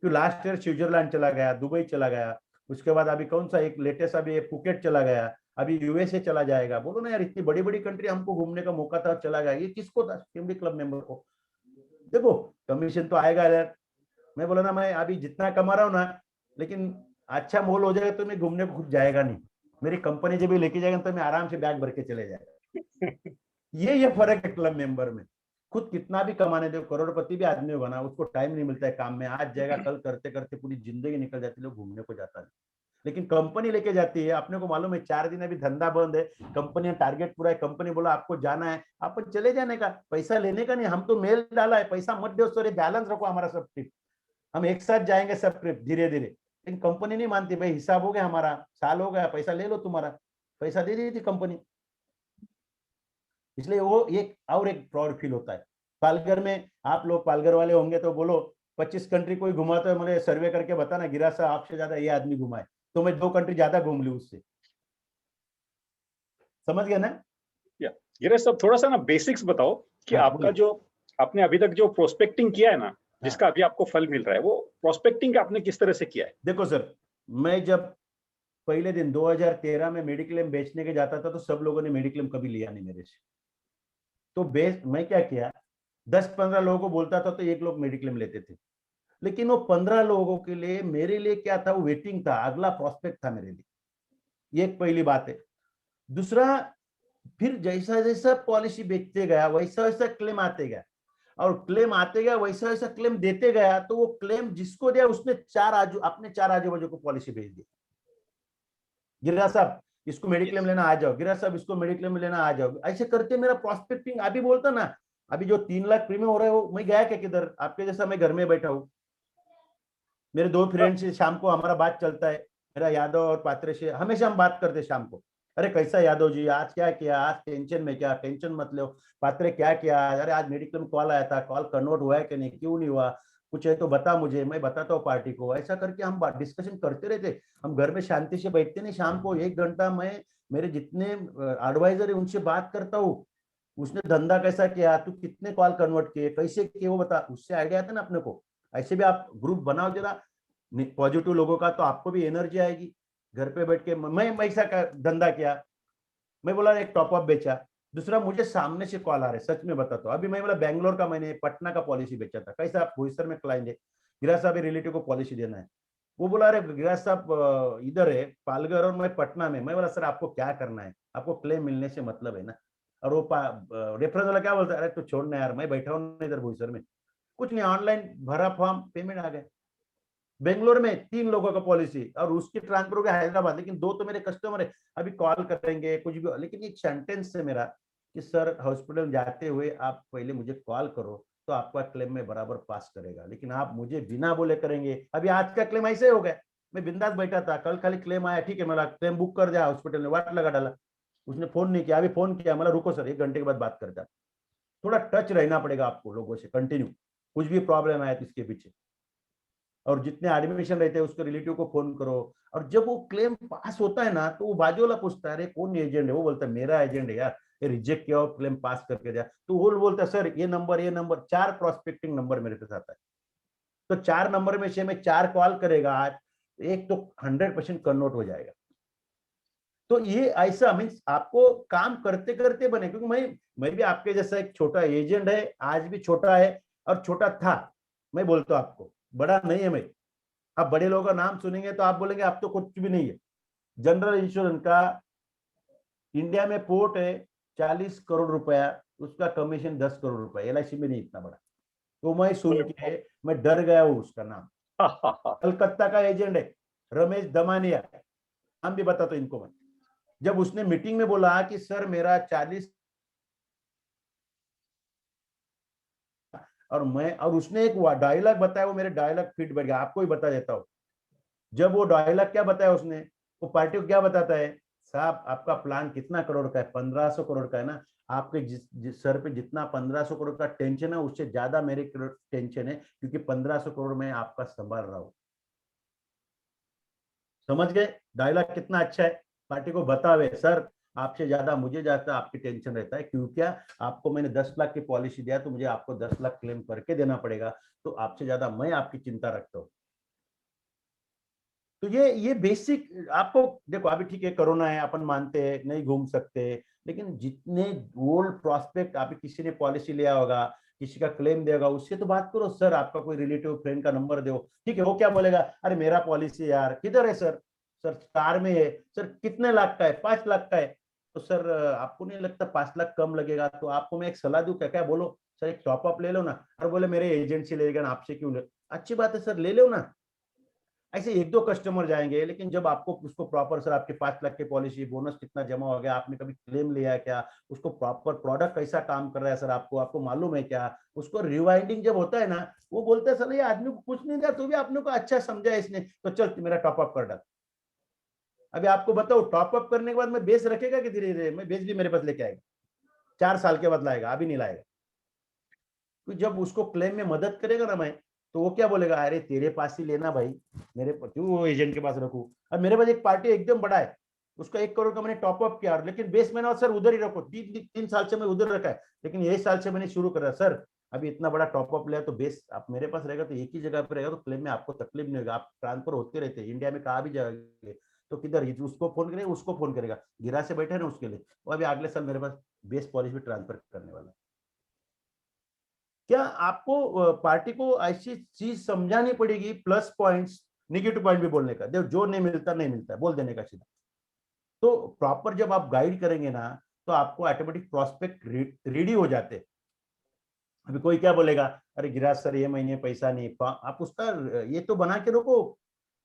तो लास्ट ईयर स्विट्जरलैंड चला गया, दुबई चला गया, उसके बाद अभी कौन सा एक लेटेस्ट अभी फुकेट चला गया, अभी यूएसए चला जाएगा। बोलो ना यार, इतनी बड़ी बड़ी कंट्री हमको घूमने का मौका था, चला गया। ये किसको था? फैमिली क्लब मेंबर को। देखो कमीशन तो आएगा यार। मैं बोला ना, मैं अभी जितना कमा रहा हूँ ना, लेकिन अच्छा मोल हो जाएगा तो मैं घूमने को खुद जाएगा नहीं। मेरी कंपनी जब भी लेके जाएगा तो मैं आराम से बैग भर के चले जाएगा। ये फर्क है क्लब मेंबर में। खुद कितना भी कमाने दो, करोड़पति भी आदमी होगा ना, उसको टाइम नहीं मिलता है काम में, आज जाएगा कल करते करते पूरी जिंदगी निकल जाती है, लोग घूमने को जाता नहीं। लेकिन कंपनी लेके जाती है, अपने को मालूम है 4 दिन अभी धंधा बंद है, कंपनी टारगेट पूरा है, कंपनी बोला आपको जाना है, आपको चले जाने का, पैसा लेने का नहीं। हम तो मेल डाला है, पैसा मत दो सर, बैलेंस रखो हमारा सब ट्रिप, हम एक साथ जाएंगे सब ट्रिप धीरे धीरे। लेकिन कंपनी नहीं मानती, भाई हिसाब हो गया हमारा, साल हो गया, पैसा ले लो तुम्हारा। पैसा दे दी थी कंपनी, इसलिए वो एक और एक प्राउड फील होता है। पालघर में आप लोग पालघर वाले होंगे तो बोलो 25 कंट्री कोई घुमाता है, मुझे सर्वे करके बताना गिरा साहब आपसे ज्यादा ये आदमी घुमाए, तो मैं 2 कंट्री ज्यादा घूम लू उससे। समझ गया ना? या गिरीश साहब, थोड़ा सा ना बेसिक्स बताओ कि हाँ आपका बोलिए। जो आपने अभी तक जो प्रोस्पेक्टिंग किया है ना, हाँ जिसका अभी आपको फल मिल रहा है, वो प्रोस्पेक्टिंग आपने किस तरह से किया है? देखो सर, मैं जब पहले दिन 2013 में मेडिक्लेम बेचने के जाता था तो सब लोगों ने मेडिक्लेम कभी लिया नहीं मेरे से। तो बेच मैं क्या किया, 10-15 लोगों को बोलता था तो एक लोग मेडिक्लेम लेते थे। लेकिन वो 15 लोगों के लिए मेरे लिए क्या था, वो वेटिंग था, अगला प्रोस्पेक्ट था मेरे लिए। ये एक पहली बात है। दूसरा, फिर जैसा जैसा पॉलिसी बेचते गया वैसा वैसा क्लेम आते गया, और क्लेम आते गया वैसा वैसा क्लेम देते गया, तो वो क्लेम जिसको दिया उसने अपने 4 आजू बाजू को पॉलिसी भेज दी। गिरा साहब इसको मेडिक्लेम यस। लेना आ जाओ, गिरा साहब इसको मेडिक्लेम लेना आ जाओ, ऐसे करते मेरा प्रोस्पेक्टिंग अभी बोलता ना। अभी जो 3 लाख प्रीमियम हो रहा है वो मैं गया क्या किधर, आपके जैसा मैं घर में बैठा हूँ। मेरे 2 फ्रेंड से शाम को हमारा बात चलता है, मेरा यादव और पात्रे से हमेशा हम बात करते शाम को। अरे कैसा यादव जी, आज क्या किया, आज टेंशन में क्या, टेंशन मत लो। पात्रे क्या किया, अरे आज मेडिकल में कॉल आया था, कॉल कन्वर्ट हुआ है कि नहीं, क्यों नहीं हुआ, कुछ है तो बता मुझे, मैं बताता हूँ पार्टी को। ऐसा करके हम डिस्कशन करते रहते। हम घर में शांति से बैठते नहीं, शाम को 1 घंटा मैं मेरे जितने एडवाइजर है उनसे बात करता हूँ। उसने धंधा कैसा किया, तू कितने कॉल कन्वर्ट किए, कैसे किए, वो बता, उससे आइडिया आता है ना अपने को। ऐसे भी आप ग्रुप बनाओ जरा पॉजिटिव लोगों का, तो आपको भी एनर्जी आएगी। घर पे बैठ के मैं ऐसा धंधा किया, मैं बोला एक टॉपअप बेचा। दूसरा, मुझे सामने से कॉल आ रहे, सच में बताता हूँ, अभी मैं बोला बैंगलोर का, मैंने पटना का पॉलिसी बेचा था। कैसा, आप बोईसर में क्लाइंट है, गिरा साहब रिलेटिव को पॉलिसी देना है। वो बोला अरे गिरा साहब इधर है पालघर और मैं पटना में। मैं बोला सर आपको क्या करना है, आपको क्लेम मिलने से मतलब है ना। और वो रेफरेंस वाला क्या बोलता है, अरे तो छोड़ना यार, मैं बैठा हूँ इधर बोईसर में, कुछ नहीं, ऑनलाइन भरा फॉर्म, पेमेंट आ गए। बेंगलोर में 3 लोगों का पॉलिसी, और उसकी ट्रांसफर हो गया हैदराबाद, लेकिन 2 तो मेरे कस्टमर है, अभी कॉल करेंगे कुछ भी। लेकिन एक सेंटेंस है मेरा कि सर हॉस्पिटल जाते हुए आप पहले मुझे कॉल करो तो आपका क्लेम में बराबर पास करेगा, लेकिन आप मुझे बिना बोले करेंगे। अभी आज का क्लेम ऐसे हो गया, मैं बिंदास बैठा था, कल खाली क्लेम आया, ठीक है मेरा क्लेम बुक कर दिया, हॉस्पिटल ने वाट लगा डाला। उसने फोन नहीं किया, अभी फोन किया, मतलब रुको सर 1 घंटे के बाद बात करता। थोड़ा टच रहना पड़ेगा आपको लोगों से कंटिन्यू, कुछ भी प्रॉब्लम आया तो इसके पीछे। और जितने एडमिशन रहते हैं उसके रिलेटिव को फोन करो। और जब वो क्लेम पास होता है ना, तो वो बाजू वाला पूछता है अरे कौन एजेंट है, वो बोलता है मेरा एजेंट है यार, ये रिजेक्ट किया और क्लेम पास करके दिया। तो वो बोलता है सर ये नंबर 4 प्रोस्पेक्टिंग नंबर मेरे पास आता है। तो 4 नंबर में से मैं 4 कॉल करेगा आज, एक तो 100% कन्वर्ट हो जाएगा। तो ये ऐसा मीन्स आपको काम करते करते बने, क्योंकि मैं भी आपके जैसा एक छोटा एजेंट है, आज भी छोटा है और छोटा था। मैं बोलता हूँ आपको, बड़ा नहीं है मैं। आप बड़े लोगों का नाम सुनेंगे तो आप बोलेंगे अब तो कुछ भी नहीं है। जनरल इंश्योरेंस का इंडिया में पोर्ट है 40 करोड़ रुपया, उसका कमीशन 10 करोड़ रुपया, एलआईसी में नहीं इतना बड़ा। तो मैं सुन के मैं डर गया हूँ उसका नाम। कलकत्ता का एजेंट है रमेश दमानिया, नाम भी बताता हूं इनको मैं। जब उसने मीटिंग में बोला कि सर मेरा 40, और उसने एक डायलॉग बताया, वो मेरे डायलॉग फिट बैठ गया, आपको ही बता देता हूँ। जब वो डायलॉग क्या बताया उसने, वो पार्टी को क्या बताता है, साहब आपका प्लान कितना करोड़ का है, 1500 करोड़ का है ना, आपके जिस सर पे जितना 1500 करोड़ का टेंशन है उससे ज्यादा मेरे टेंशन है, क्योंकि 1500 करोड़ में आपका संभाल रहा हूं। समझ गए डायलॉग कितना अच्छा है? पार्टी को बतावे सर आपसे ज्यादा मुझे ज्यादा आपकी टेंशन रहता है, क्यों क्या आपको मैंने 10 लाख की पॉलिसी दिया तो मुझे आपको 10 लाख क्लेम करके देना पड़ेगा, तो आपसे ज्यादा मैं आपकी चिंता रखता हूँ। तो ये बेसिक आपको देखो, अभी ठीक है कोरोना है, अपन मानते हैं नहीं घूम सकते, लेकिन जितने ओल्ड प्रोस्पेक्ट आप किसी ने पॉलिसी लिया होगा, किसी का क्लेम देगा, उससे तो बात करो सर, आपका कोई रिलेटिव फ्रेंड का नंबर दो, ठीक है, वो क्या बोलेगा, अरे मेरा पॉलिसी यार किधर है सर, सर स्टार में है सर, कितने लाख का है, 5 लाख का है, तो सर आपको नहीं लगता 5 लाख कम लगेगा, तो आपको मैं एक सलाह दूं क्या, क्या बोलो सर एक टॉप अप ले लो ना, और बोले मेरे एजेंट से लेगा ना, आपसे क्यों ले, अच्छी बात है सर ले लो ना। ऐसे एक दो कस्टमर जाएंगे, लेकिन जब आपको उसको प्रॉपर सर आपके 5 लाख की पॉलिसी, बोनस कितना जमा हो गया, आपने कभी क्लेम लिया है क्या, उसको प्रॉपर प्रोडक्ट कैसा काम कर रहा है सर, आपको आपको मालूम है क्या, उसको रिवाइंडिंग जब होता है ना, वो बोलते हैं सर ये आदमी को कुछ नहीं दिया तो भी आपने को अच्छा समझा है इसने, तो चल मेरा टॉप अप कर डाल। अभी आपको बताओ टॉप अप करने के बाद में बेस रखेगा कि धीरे धीरे मैं बेस भी मेरे पास लेके आएगा, 4 साल के बाद लाएगा, अभी नहीं लाएगा। तो जब उसको क्लेम में मदद करेगा ना मैं, तो वो क्या बोलेगा, अरे तेरे पास ही लेना भाई, मेरे क्यों वो एजेंट के पास रखू। अब मेरे पास एक पार्टी एकदम बड़ा है, उसका 1 करोड़ का मैंने टॉप अप किया, लेकिन बेस मैंने सर उधर ही रखो, 3 साल से मैं उधर रखा है, लेकिन यही साल से मैंने शुरू करा सर, अभी इतना बड़ा टॉप अप लिया तो बेस आप मेरे पास रहेगा, तो एक ही जगह पे रहेगा, तो क्लेम में आपको तकलीफ नहीं होगा, आप ट्रांसफर होते रहते हैं इंडिया में, कहा भी जाएंगे तो किधर उसको फोन करेगा, उसको फोन करेगा, गिरा से बैठे ना उसके लिए, वो अभी अगले साल मेरे पास बेस पॉलिसी ट्रांसफर करने वाला है। क्या आपको पार्टी को ऐसी चीज समझानी पड़ेगी, प्लस पॉइंट्स निगेटिव पॉइंट भी बोलने का, देखो जो नहीं मिलता नहीं मिलता है बोल देने का सीधा, तो प्रॉपर जब आप गाइड करेंगे ना, तो आपको ऑटोमेटिक प्रोस्पेक्ट रेडी हो जाते हैं। अभी कोई क्या बोलेगा, अरे गिराज सर ये महीने पैसा नहीं, आप उसका ये तो बना के रखो,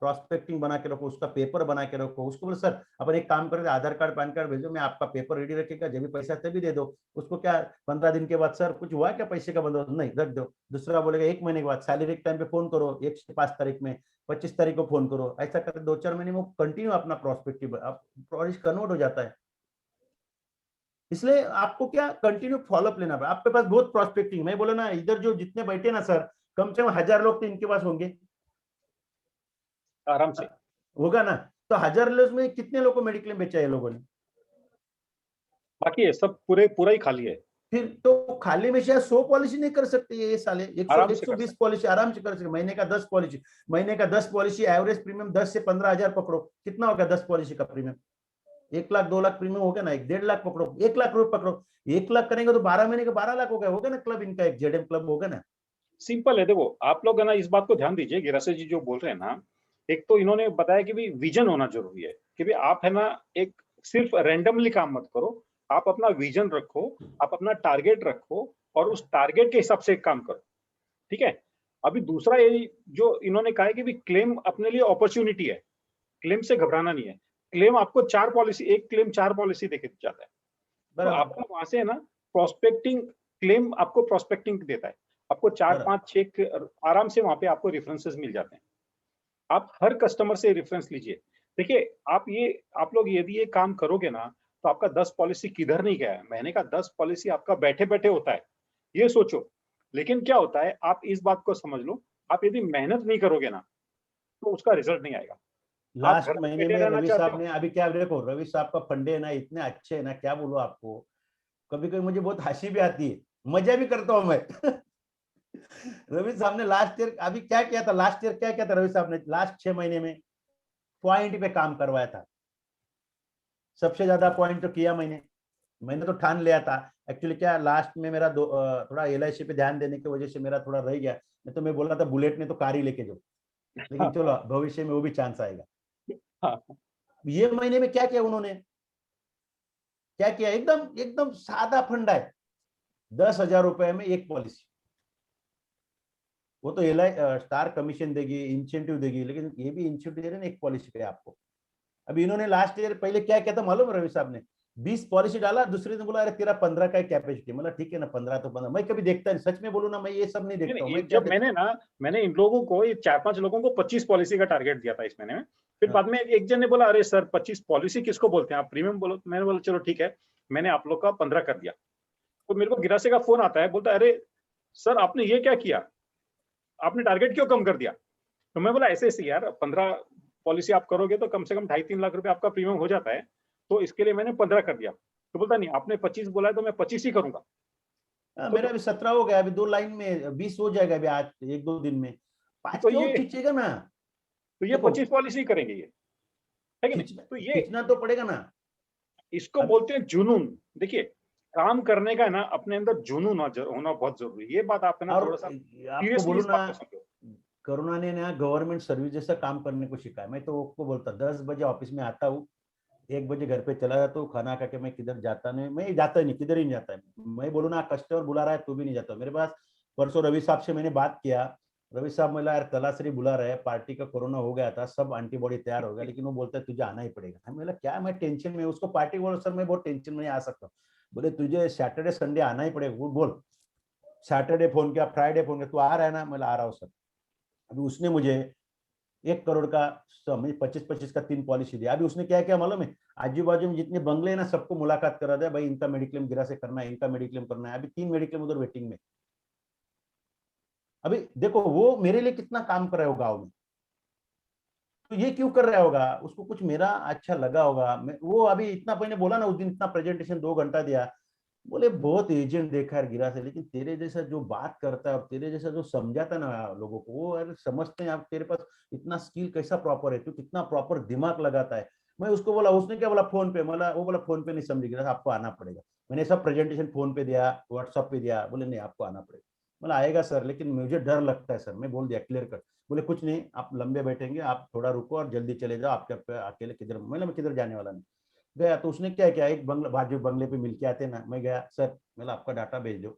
प्रोस्पेक्टिंग बना के रखो, उसका पेपर बना के रखो, उसको बोले सर अपन एक काम करें, आधार कार्ड पैन कार्ड भेजो, मैं आपका पेपर रेडी रखेगा, जब भी पैसा तभी दे दो उसको, क्या 15 दिन के बाद सर कुछ हुआ क्या पैसे का बंदोबस्त, नहीं रख दो। दूसरा बोलेगा 1 महीने के बाद सैलरी के टाइम पे फोन करो, 1 से 5 तारीख में, 25 तारीख को फोन करो, ऐसा करते 2-4 महीने में कंटिन्यू अपना प्रोस्पेक्टिव कन्वर्ट हो जाता है। इसलिए आपको क्या कंटिन्यू फॉलोअप लेना पड़ेगा, आपके पास बहुत प्रोस्पेक्टिंग, मैं बोला ना इधर जो जितने बैठे ना सर, कम से कम 1000 लोग तो इनके पास होंगे, आराम से। होगा ना, तो 1000 लोग में कितने लोगों को मेडिक्लेम बेचा है लोगों ने, बाकी ये सब पूरा ही खाली है। फिर तो खाली में शायद 100 पॉलिसी नहीं कर सकते ये साले, 100 आराम से कर 120 सकते। पॉलिसी आराम से कर सकते, महीने का 10 पॉलिसी, एवरेज प्रीमियम 10 से 15 हजार पकड़ो, कितना होगा 10 पॉलिसी का प्रीमियम, 1 लाख 2 लाख प्रीमियम हो गया ना, 1.5 लाख पकड़ो, 1 लाख रुपए पकड़ो, 1 लाख करेंगे तो 12 महीने का 12 लाख हो गया, होगा ना क्लब इनका, एक जेडएम क्लब होगा ना। सिंपल है, देखो आप लोग है ना, इस बात को ध्यान दीजिए, गिरासे जी जो बोल रहे हैं ना, एक तो इन्होंने बताया कि भी विजन होना जरूरी है, कि भी आप है ना एक सिर्फ रैंडमली काम मत करो, आप अपना विजन रखो, आप अपना टारगेट रखो और उस टारगेट के हिसाब से काम करो, ठीक है। अभी दूसरा ये जो इन्होंने कहा है कि भी क्लेम अपने लिए अपॉर्चुनिटी है, क्लेम से घबराना नहीं है, क्लेम आपको 4 पॉलिसी, एक क्लेम 4 पॉलिसी देके जाता है, तो बराबर आपका वहां से है ना प्रोस्पेक्टिंग, क्लेम आपको प्रोस्पेक्टिंग देता है, आपको 4 5 6 आराम से वहां पे आपको रेफरेंसेस मिल जाते हैं, आप हर कस्टमर से रेफरेंस लीजिए। देखिए आप लोग यदि ये काम करोगे ना, तो आपका 10 पॉलिसी किधर नहीं गया है, महीने का 10 पॉलिसी आपका बैठे बैठे होता है, ये सोचो। लेकिन क्या होता है, आप इस बात को समझ लो, आप यदि मेहनत नहीं करोगे ना, तो उसका रिजल्ट नहीं आएगा। आप घर लास्ट में महीने बैठे में रहना रवि चाहते साहब हो। ने, अभी क्या देखो रवि साहब का फंडे है ना इतने अच्छे है ना, क्या बोलूं आपको, कभी कभी मुझे बहुत हंसी भी आती है, मजा भी करता हूं मैं रवि साहब ने लास्ट ईयर अभी क्या किया था, लास्ट ईयर क्या किया था रवि साहब ने, लास्ट 6 महीने में पॉइंट पे काम करवाया था, सबसे ज्यादा पॉइंट तो किया मैंने, मैंने तो ठान लिया था। एक्चुअली क्या लास्ट में मेरा थोड़ा एलआईसी पे ध्यान देने की वजह से मेरा थोड़ा रह गया, नहीं तो मैं बोला था बुलेट ने तो कार ही लेके जाओ, लेकिन हाँ, चलो भविष्य में वो भी चांस आएगा। हाँ, ये महीने में क्या किया उन्होंने, क्या किया, एकदम एकदम सादा फंडा है, 10,000 रुपए में एक पॉलिसी, वो तो एल स्टार कमीशन देगी, इंसेंटिव देगी, लेकिन ये भी इंसेंटिव दे रहे हैं एक पॉलिसी पे आपको। अभी इन्होंने लास्ट ईयर पहले क्या किया था मालूम है, रवि साहब ने 20 पॉलिसी डाला, दूसरे दिन बोला अरे तेरा 15 का कैपेसिटी, मतलब ठीक है ना 15 तो 15, मैं कभी देखता नहीं, सच में बोलूं ना मैं ये सब नहीं नहीं देखता हूँ, नहीं, मैं क्या जब देखता मैंने इन लोगों को, ये 4 5 लोगों को 25 पॉलिसी का टारगेट दिया था इस महीने में, फिर हूँ। बाद में एक जन ने बोला अरे सर 25 पॉलिसी किसको बोलते हैं, आप प्रीमियम बोलो, तो मैंने बोला चलो ठीक है, मैंने आप लोग का 15 कर दिया। तो मेरे को गिरासे का फोन आता है, बोलता है अरे सर आपने ये क्या किया, आपने टारगेट क्यों कम कर दिया। तो मैं बोला ऐसे ऐसे यार, 15 पॉलिसी आप करोगे तो कम से कम 2.5 3 लाख रुपए आपका प्रीमियम हो जाता है, तो इसके लिए मैंने 15 कर दिया। तो बोलता नहीं आपने 25 बोला है तो मैं 25 ही करूंगा। तो मेरा अभी 17 हो गया, अभी 2 लाइन में 20 हो जाएगा अभी, आज 1-2 दिन में। 5 तो क्यों ये खींचेगा ना। तो ये देखो 25 पॉलिसी करेंगे ये, है कि नहीं? खींचना तो ये खींचना तो पड़ेगा ना। इसको अब बोलते हैं जुनून। देखिए, काम करने का है ना अपने अंदर जुनून होना बहुत जरूरी है। ये बात आप है ना और थोड़ा सा आपको सीरियसली बोलूं इस ना, बात को समझो। कोरोना ने ना गवर्नमेंट सर्विस जैसा काम करने को सिखाया। मैं तो आपको बोलता 10 बजे ऑफिस में आता हूँ, 1 बजे घर पे चला जाता हूँ, खाना खा के मैं किधर जाता नहीं, मैं जाता ही नहीं, किधर ही नहीं जाता है। मैं बोलूँ ना कस्टमर बुला रहा है तो भी नहीं जाता मेरे पास। परसों रवि साहब से मैंने बात किया, रवि साहब बोला यार तलाशरी बुला रहे हैं, पार्टी का कोरोना हो गया था, सब एंटीबॉडी तैयार हो गया, लेकिन वो बोलता है तुझे आना ही पड़ेगा। मैं बोला क्या, मैं टेंशन में, उसको पार्टी बोलो सर मैं बहुत टेंशन में नहीं आ सकता। बोले तुझे सैटरडे संडे आना ही पड़ेगा। वो बोल, सैटरडे फोन किया, फ्राइडे फोन किया, तू आ रहा है ना? मैं आ रहा हूँ सर। अभी उसने मुझे 1 करोड़ का 25-25 का 3 पॉलिसी दिया। अभी उसने क्या किया मालूम है, आजू बाजू में जितने बंगले हैं ना सबको मुलाकात करा दिया, भाई इनका मेडिक्लेम गिरा से करना है, इनका मेडिक्लेम करना है। अभी 3 मेडिक्लेम उधर वेटिंग में। अभी देखो वो मेरे लिए कितना काम कर रहा है गाँव में, तो ये क्यों कर रहा होगा, उसको कुछ मेरा अच्छा लगा होगा। वो अभी इतना पहले बोला ना, उस दिन इतना प्रेजेंटेशन 2 घंटा दिया, बोले बहुत एजेंट देखा है गिरा से, लेकिन तेरे जैसा जो बात करता है और तेरे जैसा जो समझाता है ना लोगों को, वो यार समझते हैं आप, तेरे पास इतना स्किल कैसा प्रॉपर है, तू कितना प्रॉपर दिमाग लगाता है। मैं उसको बोला, उसने क्या बोला फोन पे, बोला वो बोला फोन पे नहीं समझ गिरा, आपको आना पड़ेगा। मैंने सब प्रेजेंटेशन फोन पे दिया, व्हाट्सएप पे दिया, बोले नहीं आपको आना पड़ेगा। बोला आएगा सर, लेकिन मुझे डर लगता है सर। मैं बोल दिया क्लियर कट। बोले कुछ नहीं, आप लंबे बैठेंगे, आप थोड़ा रुको और जल्दी चले जाओ, आपके अकेले किधर, मैं किधर जाने वाला नहीं। गया तो उसने क्या किया, एक बंगला बाजू बंगले पे मिलके आते ना, मैं गया सर, मैंने आपका डाटा भेज दो।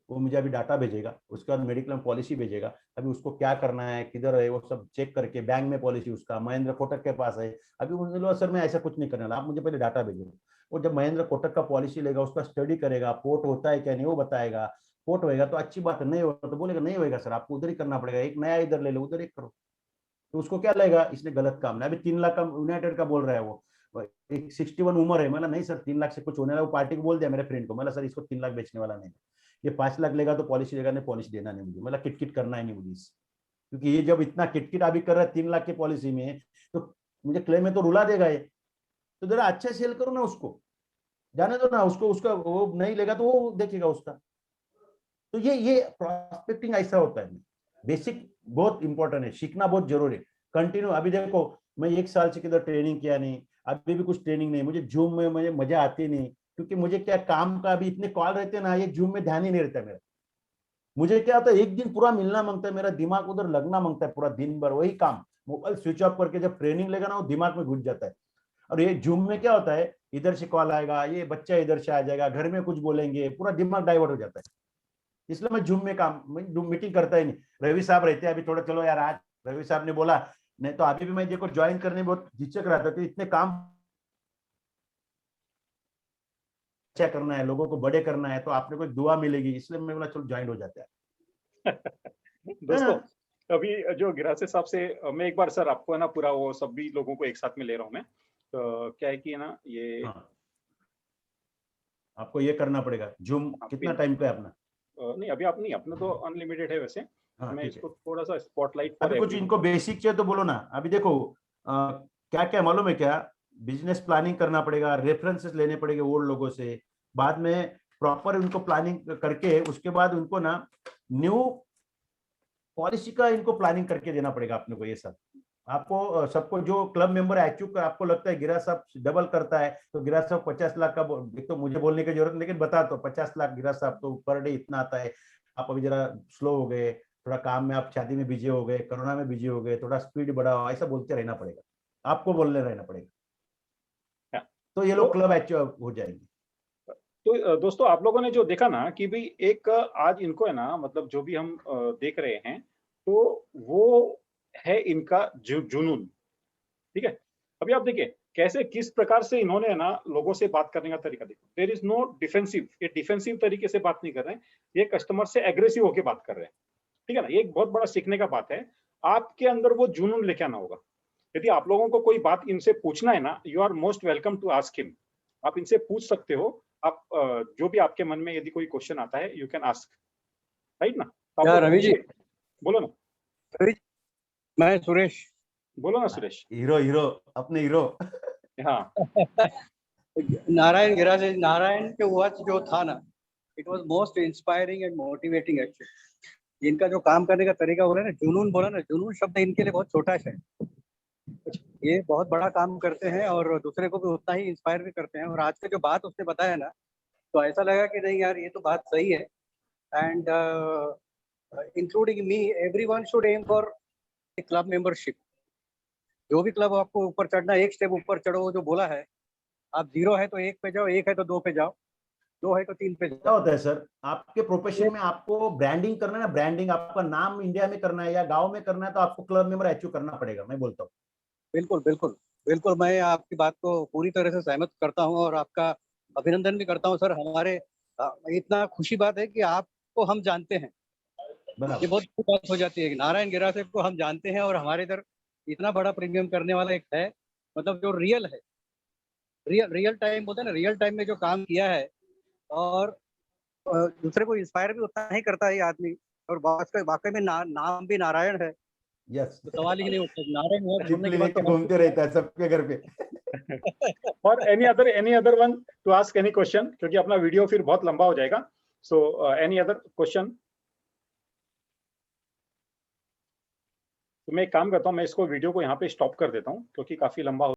वो मुझे अभी डाटा भेजेगा, उसके बाद मेडिक्लेम पॉलिसी भेजेगा, अभी उसको क्या करना है, किधर है, वो सब चेक करके बैंक में पॉलिसी उसका महेंद्र कोटक के पास है। अभी मुझे बोला सर मैं ऐसा कुछ नहीं करने वाला, आप मुझे पहले डाटा भेजो। वो जब महेंद्र कोटक का पॉलिसी लेगा, उसका स्टडी करेगा, पोर्ट होता है क्या नहीं वो बताएगा। पोर्ट होएगा तो अच्छी बात है, नहीं होगा तो बोलेगा नहीं होगा सर, आपको उधर ही करना पड़ेगा, एक नया इधर ले लो, उधर एक करो। तो उसको क्या लगेगा, इसने गलत काम नहीं। अभी 3 लाख का यूनाइटेड का बोल रहा है वो, एक 61 उम्र है। मतलब नहीं सर 3 लाख से कुछ होने वाला, वो पार्टी को बोल दिया मेरे फ्रेंड को, मतलब सर इसको 3 लाख बेचने वाला नहीं, ये 5 लाख लेगा तो पॉलिसी लेगा, नहीं पॉलिसी देना नहीं मुझे, मतलब किटकिट करना है नहीं मुझे इससे। क्योंकि ये जब इतना किटकिट अभी कर रहा है 3 लाख की पॉलिसी में, तो मुझे क्लेम में तो रुला देगा ये। तो जरा अच्छा सेल करो ना उसको, जाने दो ना उसको, उसका वो नहीं लेगा तो वो देखेगा उसका। तो ये प्रोस्पेक्टिंग ऐसा होता है। बेसिक बहुत इंपॉर्टेंट है, सीखना बहुत जरूरी है। कंटिन्यू, अभी देखो मैं 1 साल से किधर ट्रेनिंग किया नहीं, अभी भी कुछ ट्रेनिंग नहीं, मुझे जूम में मुझे मजा आती नहीं, क्योंकि मुझे क्या काम का अभी इतने कॉल रहते हैं ना, ये जूम में ध्यान ही नहीं रहता मेरा। मुझे क्या होता है, एक दिन पूरा मिलना मांगता है, मेरा दिमाग उधर लगना मांगता है, पूरा दिन भर वही काम, मोबाइल स्विच ऑफ करके जब ट्रेनिंग लेगा ना वो दिमाग में घुस जाता है। और ये जूम में क्या होता है, इधर से कॉल आएगा, ये बच्चा इधर से आ जाएगा, घर में कुछ बोलेंगे, पूरा दिमाग डाइवर्ट हो जाता है। इसलिए मैं जूम में काम, मैं जूम मीटिंग करता ही नहीं। रवि साहब रहते हैं अभी थोड़ा, चलो यार आज रवि साहब ने बोला, नहीं तो अभी भी मैं देखो ज्वाइन करने में बहुत झिझक रहा था कि इतने काम अच्छा करना है, लोगों को बड़े करना है, तो आपने कोई दुआ मिलेगी, इसलिए मैं बोला चलो ज्वाइन हो जाता है। दोस्तों, अभी जो गिरासे साहब से मैं एक बार सर आपको है ना पूरा वो सभी लोगों को एक साथ में ले रहा हूँ मैं। तो क्या है कि ना ये हाँ, आपको ये करना पड़ेगा। जूम कितना पिन टाइम का है अपना? नहीं अभी आप नहीं, अपना तो अनलिमिटेड है वैसे। हाँ मैं ठीक है। इसको थोड़ा सा स्पॉटलाइट फॉर अभी कुछ एवरीवन इनको कर। बेसिक चाहिए तो बोलो ना। अभी देखो क्या क्या मालूम है क्या, बिजनेस प्लानिंग करना पड़ेगा, रेफरेंसेस लेने पड़ेंगे ओल्ड लोगों से, बाद में प्रॉपर उनको प्लानिंग करके उसके बाद उनको ना न्यू पॉलिसी का इनको प्लानिंग करके देना पड़ेगा अपने को। ये सब आपको सबको जो क्लब मेंबर अचीव आपको लगता है गिरा साहब डबल करता है, तो गिरा साहब 50 लाख का एक तो मुझे बोलने की जरूरत नहीं, लेकिन बता तो 50 लाख गिरा साहब तो पर डे इतना आता है। आप अभी जरा स्लो हो गए, थोड़ा काम में, आप शादी में बिजी हो गए, कोरोना में बिजी हो गए, थोड़ा स्पीड बढ़ाओ, ऐसा बोलते रहना पड़ेगा, आपको बोलने रहना पड़ेगा, हाँ, तो ये तो लोग क्लब अचीव हो जाएंगे। दोस्तों आप लोगों ने जो देखा ना कि भाई एक आज इनको है ना मतलब जो भी हम देख रहे हैं, तो वो है इनका जुनून। ठीक है, अभी आप देखिए कैसे किस प्रकार से इन्होंने है ना लोगों से बात करने का तरीका देखो। देयर इज नो डिफेंसिव, ये डिफेंसिव तरीके से बात नहीं कर रहे हैं, ये कस्टमर से एग्रेसिव होकर बात कर रहे हैं। ठीक है ना, ये एक बहुत बड़ा सीखने का बात है। आपके अंदर वो जुनून लेके आना होगा। यदि आप लोगों को कोई बात इनसे पूछना है ना, you are most welcome to ask him. आप इनसे पूछ सकते हो। आप जो भी आपके मन में यदि कोई क्वेश्चन आता है यू कैन आस्क, राइट ना? तो आप क्या लोग रवि जी? पूछिए, बोलो ना। रवि, मैं सुरेश। बोलो ना सुरेश। हीरो हीरो, अपने हीरो। हाँ नारायण गिरा से नारायण के वच जो था ना, it was most inspiring and motivating actually. इनका जो काम करने का तरीका बोला ना, जुनून शब्द इनके लिए बहुत छोटा है। ये बहुत बड़ा काम करते हैं और दूसरे को भी उतना ही इंस्पायर भी करते हैं। और आज का जो बात उसने बताया ना, तो ऐसा लगा कि नहीं यार, ये तो बात सही है। And including me, everyone should aim for club membership. जो भी क्लब आपको ऊपर चढ़ना, एक स्टेप ऊपर चढ़ो, जो बोला है, आप 0 है तो 1 पे जाओ, 1 है तो 2 पे जाओ, 2 है तो 3 पे क्या जाओ। होता है सर, आपके प्रोफेशन में आपको ब्रांडिंग करना है ना, ब्रांडिंग आपका नाम इंडिया में करना है या गांव में करना है, तो आपको क्लब मेंबर अचीव करना पड़ेगा, मैं बोलता हूँ। बिल्कुल बिल्कुल बिल्कुल, मैं आपकी बात को पूरी तरह से सहमत करता हूँ और आपका अभिनंदन भी करता हूँ सर। हमारे इतना खुशी बात है कि आपको हम जानते हैं। ये बहुत बड़ी बात हो जाती है कि नारायण गिरासे को हम जानते हैं और हमारे इधर इतना बड़ा प्रीमियम करने वाला एक है, मतलब जो रियल है, रियल टाइम बोलते हैं ना, रियल टाइम में जो काम किया है। और दूसरे को इंस्पायर भी उतना ही करता है ये आदमी। और वाकई में नाम भी नारायण है, यस, तो सवाल ही नहीं उठता। नारायण हुआ छोड़ने के छिपली बाद लेके तो घूमते रहता है सबके घर पे। और any other one two ask any question, क्योंकि अपना वीडियो फिर बहुत लंबा हो जाएगा। So any other question? तो मैं एक काम करता हूँ, मैं इसको वीडियो को यहाँ पे स्टॉप कर देता हूँ क्योंकि काफी लंबा हो